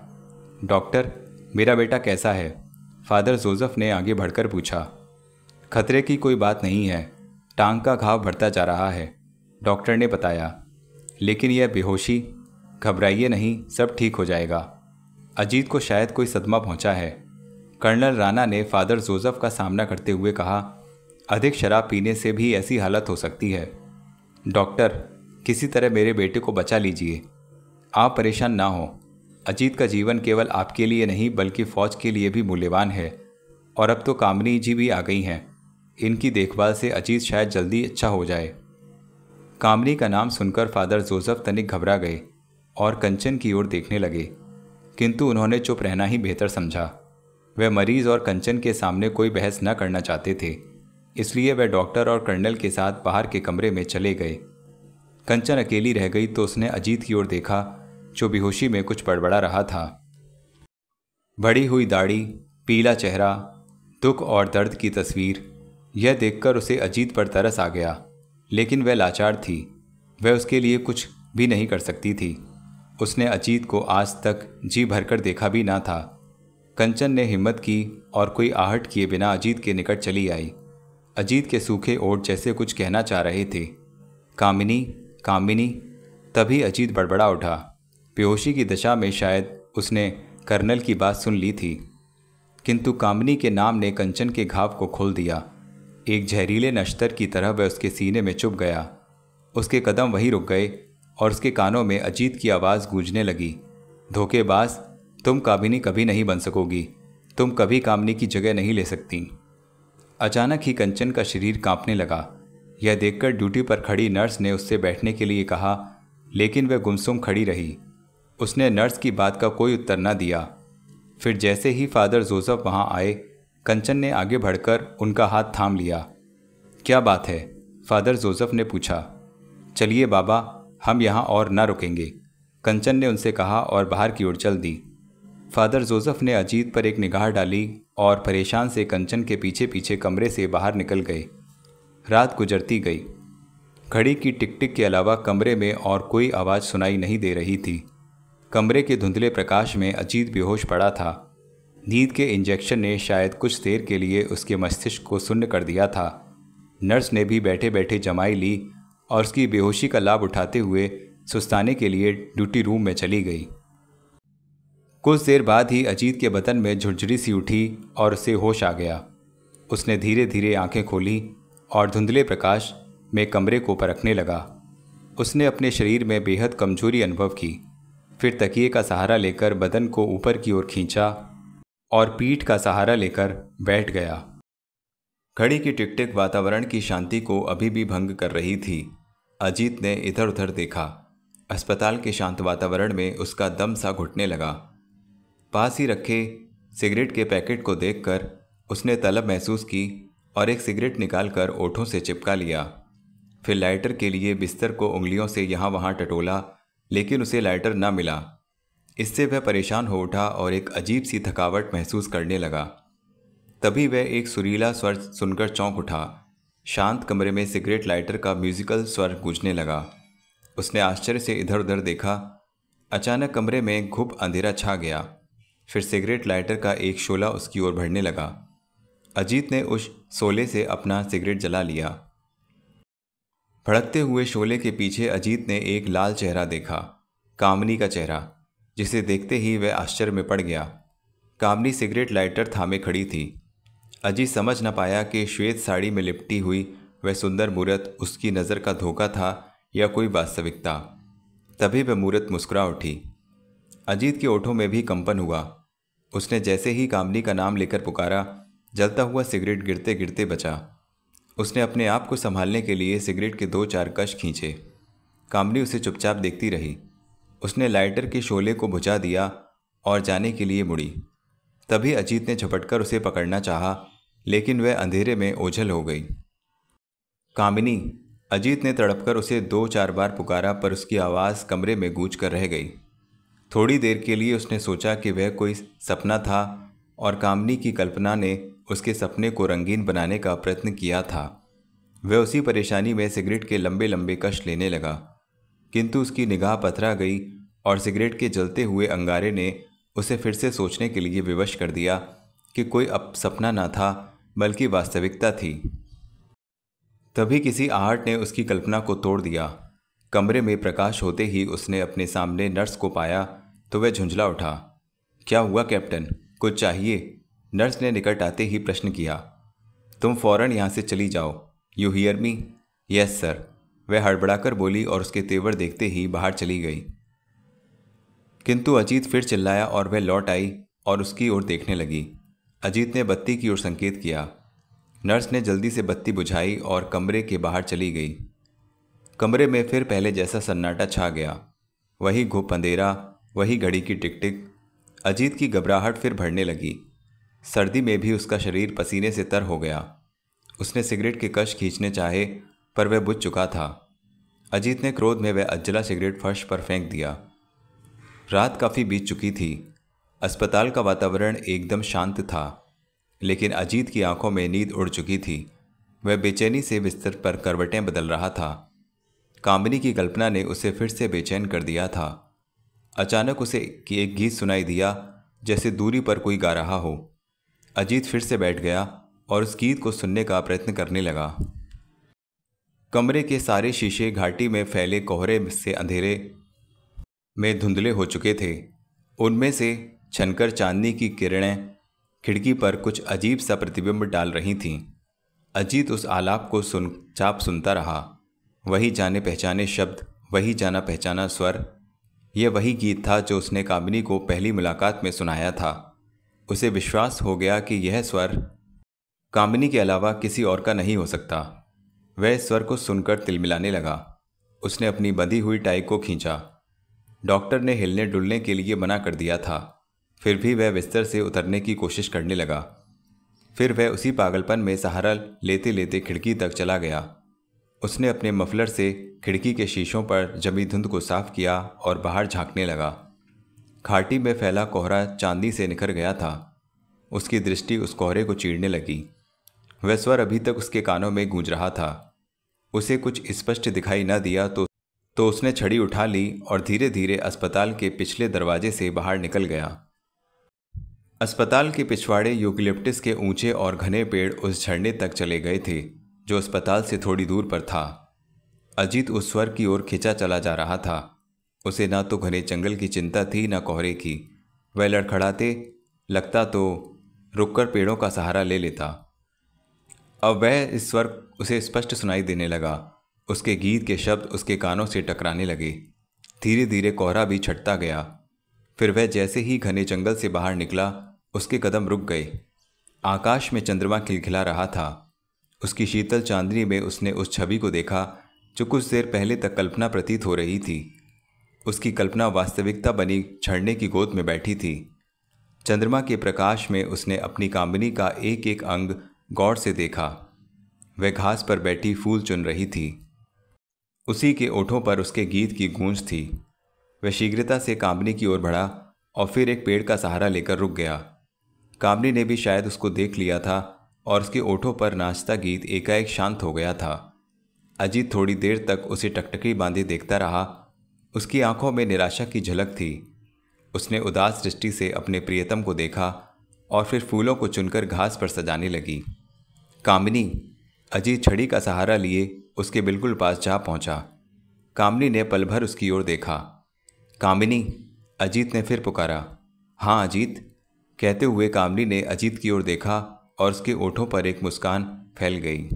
डॉक्टर, मेरा बेटा कैसा है? फादर जोसेफ ने आगे बढ़कर पूछा। खतरे की कोई बात नहीं है, टांग का घाव बढ़ता जा रहा है, डॉक्टर ने बताया। लेकिन यह बेहोशी, घबराइए नहीं, सब ठीक हो जाएगा। अजीत को शायद कोई सदमा पहुंचा है। कर्नल राणा ने फादर जोसेफ का सामना करते हुए कहा, अधिक शराब पीने से भी ऐसी हालत हो सकती है। डॉक्टर, किसी तरह मेरे बेटे को बचा लीजिए। आप परेशान ना हो। अजीत का जीवन केवल आपके लिए नहीं बल्कि फौज के लिए भी मूल्यवान है। और अब तो कामिनी जी भी आ गई हैं। इनकी देखभाल से अजीत शायद जल्दी अच्छा हो जाए। कामिनी का नाम सुनकर फादर जोसेफ तनिक घबरा गए और कंचन की ओर देखने लगे, किंतु उन्होंने चुप रहना ही बेहतर समझा। वह मरीज और कंचन के सामने कोई बहस न करना चाहते थे, इसलिए वह डॉक्टर और कर्नल के साथ बाहर के कमरे में चले गए। कंचन अकेली रह गई तो उसने अजीत की ओर देखा, जो बेहोशी में कुछ बड़बड़ा रहा था। बढ़ी हुई दाढ़ी, पीला चेहरा, दुख और दर्द की तस्वीर, यह देखकर उसे अजीत पर तरस आ गया। लेकिन वह लाचार थी, वह उसके लिए कुछ भी नहीं कर सकती थी। उसने अजीत को आज तक जी भरकर देखा भी ना था। कंचन ने हिम्मत की और कोई आहट किए बिना अजीत के निकट चली आई। अजीत के सूखे ओठ जैसे कुछ कहना चाह रहे थे। कामिनी, कामिनी। तभी अजीत बड़बड़ा उठा। बेहोशी की दशा में शायद उसने कर्नल की बात सुन ली थी, किंतु कामिनी के नाम ने कंचन के घाव को खोल दिया। एक जहरीले नश्तर की तरह वह उसके सीने में चुभ गया। उसके कदम वहीं रुक गए और उसके कानों में अजीत की आवाज़ गूंजने लगी, धोखेबाज, तुम कामिनी कभी नहीं बन सकोगी, तुम कभी कामिनी की जगह नहीं ले सकती। अचानक ही कंचन का शरीर कांपने लगा। यह देखकर ड्यूटी पर खड़ी नर्स ने उससे बैठने के लिए कहा, लेकिन वह गुमसुम खड़ी रही। उसने नर्स की बात का कोई उत्तर न दिया। फिर जैसे ही फादर जोसेफ वहां आए, कंचन ने आगे बढ़कर उनका हाथ थाम लिया। क्या बात है? फादर जोसेफ ने पूछा। चलिए बाबा, हम यहाँ और न रुकेंगे, कंचन ने उनसे कहा और बाहर की ओर चल दी। फादर जोसेफ ने अजीत पर एक निगाह डाली और परेशान से कंचन के पीछे पीछे कमरे से बाहर निकल गए। रात गुजरती गई। घड़ी की टिक टिक के अलावा कमरे में और कोई आवाज़ सुनाई नहीं दे रही थी। कमरे के धुंधले प्रकाश में अजीत बेहोश पड़ा था। नींद के इंजेक्शन ने शायद कुछ देर के लिए उसके मस्तिष्क को सुन्न कर दिया था। नर्स ने भी बैठे बैठे जमाई ली और उसकी बेहोशी का लाभ उठाते हुए सुस्ताने के लिए ड्यूटी रूम में चली गई। कुछ देर बाद ही अजीत के बदन में झुरझुरी सी उठी और उसे होश आ गया। उसने धीरे धीरे आंखें खोली और धुंधले प्रकाश में कमरे को परखने लगा। उसने अपने शरीर में बेहद कमजोरी अनुभव की। फिर तकिए का सहारा लेकर बदन को ऊपर की ओर खींचा और पीठ का सहारा लेकर बैठ गया। घड़ी की टिक टिक वातावरण की शांति को अभी भी भंग कर रही थी। अजीत ने इधर उधर देखा। अस्पताल के शांत वातावरण में उसका दम सा घुटने लगा। पास ही रखे सिगरेट के पैकेट को देखकर उसने तलब महसूस की और एक सिगरेट निकालकर ओठों से चिपका लिया। फिर लाइटर के लिए बिस्तर को उंगलियों से यहाँ वहाँ टटोला, लेकिन उसे लाइटर न मिला। इससे वह परेशान हो उठा और एक अजीब सी थकावट महसूस करने लगा। तभी वह एक सुरीला स्वर सुनकर चौंक उठा। शांत कमरे में सिगरेट लाइटर का म्यूजिकल स्वर गूंजने लगा। उसने आश्चर्य से इधर उधर देखा। अचानक कमरे में घुप अंधेरा छा गया। फिर सिगरेट लाइटर का एक शोला उसकी ओर बढ़ने लगा। अजीत ने उस शोले से अपना सिगरेट जला लिया। भड़कते हुए शोले के पीछे अजीत ने एक लाल चेहरा देखा, कामिनी का चेहरा, जिसे देखते ही वह आश्चर्य में पड़ गया। कामिनी सिगरेट लाइटर थामे खड़ी थी। अजीत समझ न पाया कि श्वेत साड़ी में लिपटी हुई वह सुंदर मूरत उसकी नज़र का धोखा था या कोई वास्तविकता। तभी वह मूरत मुस्कुरा उठी। अजीत के ओठों में भी कंपन हुआ। उसने जैसे ही कामिनी का नाम लेकर पुकारा, जलता हुआ सिगरेट गिरते गिरते बचा। उसने अपने आप को संभालने के लिए सिगरेट के 2-4 कश खींचे। कामिनी उसे चुपचाप देखती रही। उसने लाइटर के शोले को बुझा दिया और जाने के लिए मुड़ी। तभी अजीत ने झपटकर उसे पकड़ना चाहा, लेकिन वह अंधेरे में ओझल हो गई। कामिनी, अजीत ने तड़पकर उसे 2-4 बार पुकारा, पर उसकी आवाज़ कमरे में गूंज कर रह गई। थोड़ी देर के लिए उसने सोचा कि वह कोई सपना था और कामिनी की कल्पना ने उसके सपने को रंगीन बनाने का प्रयत्न किया था। वह उसी परेशानी में सिगरेट के लंबे लंबे कश लेने लगा, किंतु उसकी निगाह पथरा गई और सिगरेट के जलते हुए अंगारे ने उसे फिर से सोचने के लिए विवश कर दिया कि कोई अब सपना न था बल्कि वास्तविकता थी। तभी किसी आहट ने उसकी कल्पना को तोड़ दिया। कमरे में प्रकाश होते ही उसने अपने सामने नर्स को पाया तो वह झुंझला उठा। क्या हुआ कैप्टन, कुछ चाहिए? नर्स ने निकट आते ही प्रश्न किया। तुम फौरन यहाँ से चली जाओ। You hear me? Yes sir, वह हड़बड़ाकर बोली और उसके तेवर देखते ही बाहर चली गई। किंतु अजीत फिर चिल्लाया और वह लौट आई और उसकी ओर देखने लगी। अजीत ने बत्ती की ओर संकेत किया। नर्स ने जल्दी से बत्ती बुझाई और कमरे के बाहर चली गई। कमरे में फिर पहले जैसा सन्नाटा छा गया। वही घुप अंधेरा, वही घड़ी की टिक टिक। अजीत की घबराहट फिर बढ़ने लगी। सर्दी में भी उसका शरीर पसीने से तर हो गया। उसने सिगरेट के कश खींचने चाहे पर वह बुझ चुका था। अजीत ने क्रोध में वह अज्जला सिगरेट फर्श पर फेंक दिया। रात काफ़ी बीत चुकी थी। अस्पताल का वातावरण एकदम शांत था, लेकिन अजीत की आंखों में नींद उड़ चुकी थी। वह बेचैनी से बिस्तर पर करवटें बदल रहा था। कामिनी की कल्पना ने उसे फिर से बेचैन कर दिया था। अचानक उसे एक गीत सुनाई दिया, जैसे दूरी पर कोई गा रहा हो। अजीत फिर से बैठ गया और उस गीत को सुनने का प्रयत्न करने लगा। कमरे के सारे शीशे घाटी में फैले कोहरे से अंधेरे में धुंधले हो चुके थे। उनमें से छनकर चांदनी की किरणें खिड़की पर कुछ अजीब सा प्रतिबिंब डाल रही थीं। अजीत उस आलाप को सुनता रहा। वही जाने पहचाने शब्द, वही जाना पहचाना स्वर। यह वही गीत था जो उसने कामिनी को पहली मुलाकात में सुनाया था। उसे विश्वास हो गया कि यह स्वर कामिनी के अलावा किसी और का नहीं हो सकता। वह इस स्वर को सुनकर तिलमिलाने लगा। उसने अपनी बंधी हुई टाई को खींचा। डॉक्टर ने हिलने डुलने के लिए मना कर दिया था, फिर भी वह बिस्तर से उतरने की कोशिश करने लगा। फिर वह उसी पागलपन में सहारा लेते लेते खिड़की तक चला गया। उसने अपने मफलर से खिड़की के शीशों पर जमी धुंध को साफ किया और बाहर झांकने लगा। घाटी में फैला कोहरा चांदी से निखर गया था। उसकी दृष्टि उस कोहरे को चीरने लगी। वह स्वर अभी तक उसके कानों में गूंज रहा था। उसे कुछ स्पष्ट दिखाई न दिया तो उसने छड़ी उठा ली और धीरे धीरे अस्पताल के पिछले दरवाजे से बाहर निकल गया। अस्पताल के पिछवाड़े यूकलिप्टस के ऊंचे और घने पेड़ उस झरने तक चले गए थे जो अस्पताल से थोड़ी दूर पर था। अजीत उस स्वर की ओर खिंचा चला जा रहा था। उसे ना तो घने जंगल की चिंता थी न कोहरे की। वह लड़खड़ाते लगता तो रुककर पेड़ों का सहारा ले लेता। अब वह इस स्वर उसे स्पष्ट सुनाई देने लगा। उसके गीत के शब्द उसके कानों से टकराने लगे। धीरे धीरे कोहरा भी छटता गया। फिर वह जैसे ही घने जंगल से बाहर निकला, उसके कदम रुक गए। आकाश में चंद्रमा खिलखिला रहा था। उसकी शीतल चांदनी में उसने उस छवि को देखा जो कुछ देर पहले तक कल्पना प्रतीत हो रही थी। उसकी कल्पना वास्तविकता बनी झरने की गोद में बैठी थी। चंद्रमा के प्रकाश में उसने अपनी कामिनी का एक एक अंग गौर से देखा। वह घास पर बैठी फूल चुन रही थी। उसी के ओठों पर उसके गीत की गूंज थी। वह शीघ्रता से कामिनी की ओर बढ़ा और फिर एक पेड़ का सहारा लेकर रुक गया। कामिनी ने भी शायद उसको देख लिया था और उसके ओठों पर नाचता गीत एकाएक शांत हो गया था। अजीत थोड़ी देर तक उसे टकटकी बांधे देखता रहा। उसकी आंखों में निराशा की झलक थी। उसने उदास दृष्टि से अपने प्रियतम को देखा और फिर फूलों को चुनकर घास पर सजाने लगी। कामिनी, अजीत छड़ी का सहारा लिए उसके बिल्कुल पास जा पहुंचा। कामिनी ने पल भर उसकी ओर देखा। कामिनी, अजीत ने फिर पुकारा। हाँ अजीत, कहते हुए कामिनी ने अजीत की ओर देखा और उसके ओठों पर एक मुस्कान फैल गई।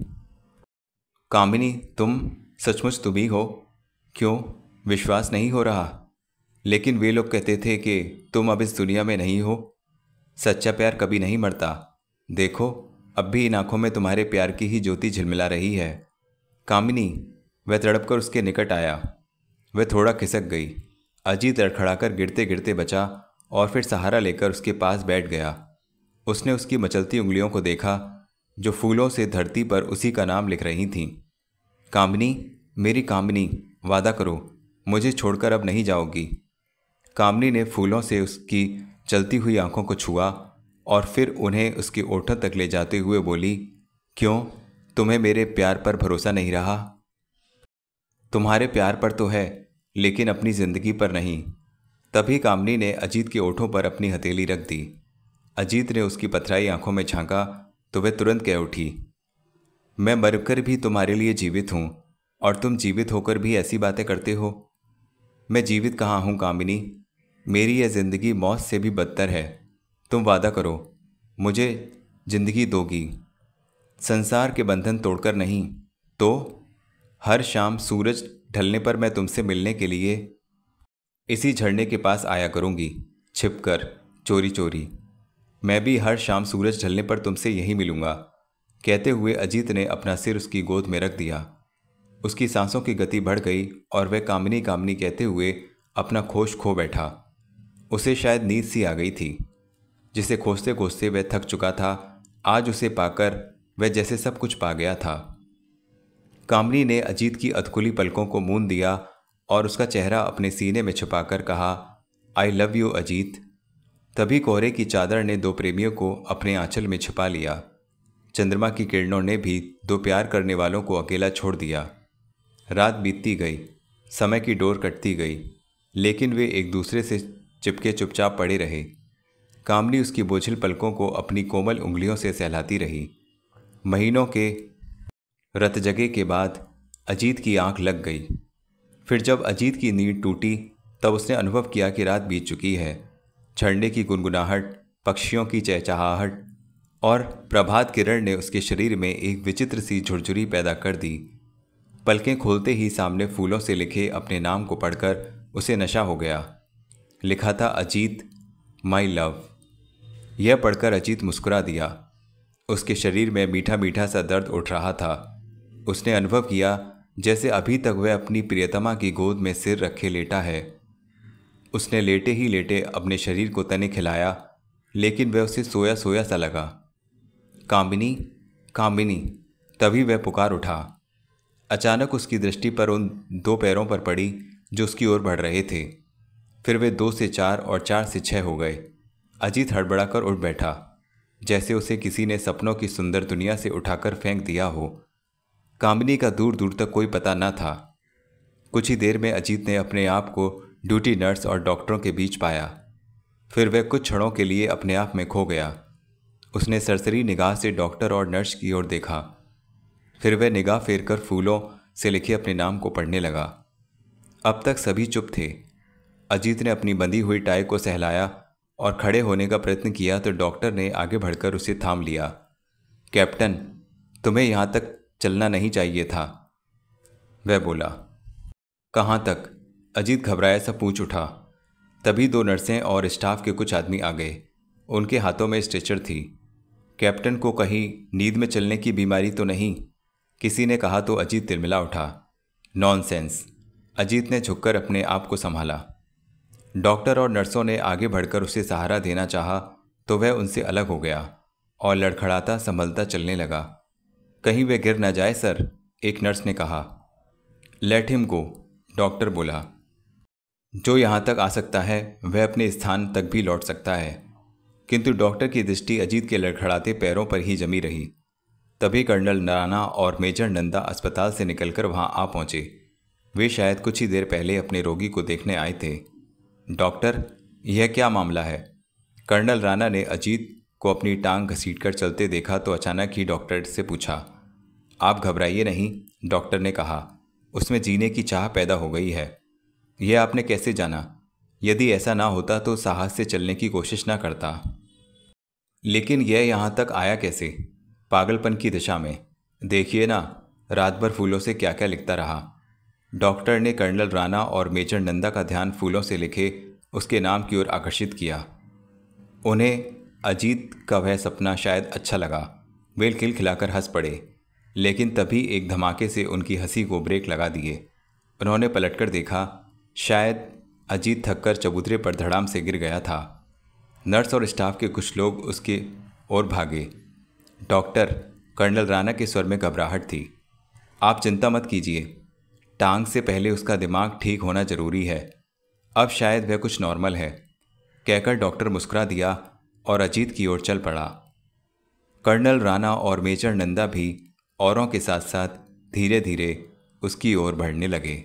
कामिनी, तुम सचमुच तुम ही हो? क्यों, विश्वास नहीं हो रहा? लेकिन वे लोग कहते थे कि तुम अब इस दुनिया में नहीं हो। सच्चा प्यार कभी नहीं मरता। देखो, अब भी इन आंखों में तुम्हारे प्यार की ही ज्योति झिलमिला रही है। कामिनी, वह तड़पकर उसके निकट आया। वह थोड़ा खिसक गई। अजीत लड़खड़ाकर गिरते गिरते बचा और फिर सहारा लेकर उसके पास बैठ गया। उसने उसकी मचलती उंगलियों को देखा जो फूलों से धरती पर उसी का नाम लिख रही थीं। कामिनी, मेरी कामिनी, वादा करो, मुझे छोड़कर अब नहीं जाओगी। कामिनी ने फूलों से उसकी चलती हुई आंखों को छुआ और फिर उन्हें उसके ओठों तक ले जाते हुए बोली, क्यों, तुम्हें मेरे प्यार पर भरोसा नहीं रहा? तुम्हारे प्यार पर तो है, लेकिन अपनी जिंदगी पर नहीं। तभी कामिनी ने अजीत के ओठों पर अपनी हथेली रख दी। अजीत ने उसकी पथराई आंखों में झांका तो वह तुरंत कह उठी, मैं मरकर भी तुम्हारे लिए जीवित हूं और तुम जीवित होकर भी ऐसी बातें करते हो। मैं जीवित कहाँ हूं कामिनी, मेरी यह जिंदगी मौत से भी बदतर है। तुम वादा करो, मुझे जिंदगी दोगी, संसार के बंधन तोड़कर नहीं तो हर शाम सूरज ढलने पर मैं तुमसे मिलने के लिए इसी झरने के पास आया करूंगी, छिपकर, चोरी चोरी। मैं भी हर शाम सूरज ढलने पर तुमसे यही मिलूंगा। कहते हुए अजीत ने अपना सिर उसकी गोद में रख दिया। उसकी सांसों की गति बढ़ गई और वह कामिनी कामिनी कहते हुए अपना होश खो बैठा। उसे शायद नींद सी आ गई थी, जिसे खोजते खोजते वह थक चुका था। आज उसे पाकर वह जैसे सब कुछ पा गया था। कामिनी ने अजीत की अधखुली पलकों को मूंद दिया और उसका चेहरा अपने सीने में छुपाकर कहा, आई लव यू अजीत। तभी कोहरे की चादर ने दो प्रेमियों को अपने आंचल में छिपा लिया। चंद्रमा की किरणों ने भी दो प्यार करने वालों को अकेला छोड़ दिया। रात बीतती गई, समय की डोर कटती गई, लेकिन वे एक दूसरे से चिपके चुपचाप पड़े रहे। कामिनी उसकी बोझिल पलकों को अपनी कोमल उंगलियों से सहलाती रही। महीनों के रतजगे के बाद अजीत की आंख लग गई। फिर जब अजीत की नींद टूटी तब उसने अनुभव किया कि रात बीत चुकी है। झरने की गुनगुनाहट, पक्षियों की चहचहाहट और प्रभात किरण ने उसके शरीर में एक विचित्र सी झुरझुरी पैदा कर दी। पलकें खोलते ही सामने फूलों से लिखे अपने नाम को पढ़कर उसे नशा हो गया। लिखा था अजीत, माई लव। यह पढ़कर अजीत मुस्कुरा दिया। उसके शरीर में मीठा मीठा सा दर्द उठ रहा था। उसने अनुभव किया जैसे अभी तक वह अपनी प्रियतमा की गोद में सिर रखे लेटा है। उसने लेटे ही लेटे अपने शरीर को तनिक हिलाया, लेकिन वह उसे सोया सोया सा लगा। कामिनी, कामिनी। तभी वह पुकार उठा। अचानक उसकी दृष्टि पर उन दो पैरों पर पड़ी जो उसकी ओर बढ़ रहे थे। फिर वे 2 से 4 और 4 से 6 हो गए। अजीत हड़बड़ाकर उठ बैठा, जैसे उसे किसी ने सपनों की सुंदर दुनिया से उठाकर फेंक दिया हो। कामिनी का दूर दूर तक कोई पता न था। कुछ ही देर में अजीत ने अपने आप को ड्यूटी नर्स और डॉक्टरों के बीच पाया। फिर वह कुछ क्षणों के लिए अपने आप में खो गया। उसने सरसरी निगाह से डॉक्टर और नर्स की ओर देखा। फिर वह निगाह फेरकर फूलों से लिखे अपने नाम को पढ़ने लगा। अब तक सभी चुप थे। अजीत ने अपनी बंधी हुई टाई को सहलाया और खड़े होने का प्रयत्न किया तो डॉक्टर ने आगे बढ़कर उसे थाम लिया। कैप्टन, तुम्हें यहाँ तक चलना नहीं चाहिए था, वह बोला। कहाँ तक? अजीत घबराया सा पूछ उठा। तभी 2 नर्सें और स्टाफ के कुछ आदमी आ गए। उनके हाथों में स्ट्रेचर थी। कैप्टन को कहीं नींद में चलने की बीमारी तो नहीं? किसी ने कहा तो अजीत तिलमिला उठा। नॉनसेंस। अजीत ने झुककर अपने आप को संभाला। डॉक्टर और नर्सों ने आगे बढ़कर उसे सहारा देना चाहा तो वह उनसे अलग हो गया और लड़खड़ाता संभलता चलने लगा। कहीं वे गिर न जाए सर, एक नर्स ने कहा। लेट हिम गो, डॉक्टर बोला। जो यहाँ तक आ सकता है वह अपने स्थान तक भी लौट सकता है। किंतु डॉक्टर की दृष्टि अजीत के लड़खड़ाते पैरों पर ही जमी रही। तभी कर्नल राणा और मेजर नंदा अस्पताल से निकलकर वहां आ पहुंचे। वे शायद कुछ ही देर पहले अपने रोगी को देखने आए थे। डॉक्टर, यह क्या मामला है? कर्नल राणा ने अजीत को अपनी टांग घसीटकर चलते देखा तो अचानक ही डॉक्टर से पूछा। आप घबराइए नहीं, डॉक्टर ने कहा। उसमें जीने की चाह पैदा हो गई है। यह आपने कैसे जाना? यदि ऐसा ना होता तो साहस से चलने की कोशिश ना करता। लेकिन यह यहाँ तक आया कैसे? पागलपन की दिशा में। देखिए ना, रात भर फूलों से क्या क्या लिखता रहा। डॉक्टर ने कर्नल राणा और मेजर नंदा का ध्यान फूलों से लिखे उसके नाम की ओर आकर्षित किया। उन्हें अजीत का वह सपना शायद अच्छा लगा। वे खिलखिलाकर हंस पड़े, लेकिन तभी एक धमाके से उनकी हंसी को ब्रेक लगा दिए। उन्होंने पलटकर देखा। शायद अजीत थककर चबूतरे पर धड़ाम से गिर गया था। नर्स और स्टाफ के कुछ लोग उसके ओर भागे। डॉक्टर, कर्नल राणा के स्वर में घबराहट थी। आप चिंता मत कीजिए, टांग से पहले उसका दिमाग ठीक होना जरूरी है। अब शायद वह कुछ नॉर्मल है, कहकर डॉक्टर मुस्कुरा दिया और अजीत की ओर चल पड़ा। कर्नल राणा और मेजर नंदा भी औरों के साथ साथ धीरे धीरे उसकी ओर बढ़ने लगे।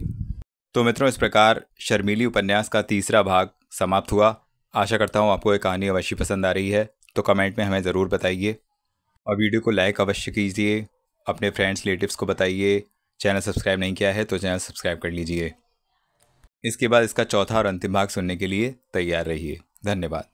तो मित्रों, इस प्रकार शर्मीली उपन्यास का तीसरा भाग समाप्त हुआ। आशा करता हूँ आपको ये कहानी अवश्य पसंद आ रही है, तो कमेंट में हमें ज़रूर बताइए और वीडियो को लाइक अवश्य कीजिए, अपने फ्रेंड्स रिलेटिव्स को बताइए। चैनल सब्सक्राइब नहीं किया है तो चैनल सब्सक्राइब कर लीजिए। इसके बाद इसका चौथा और अंतिम भाग सुनने के लिए तैयार रहिए। धन्यवाद।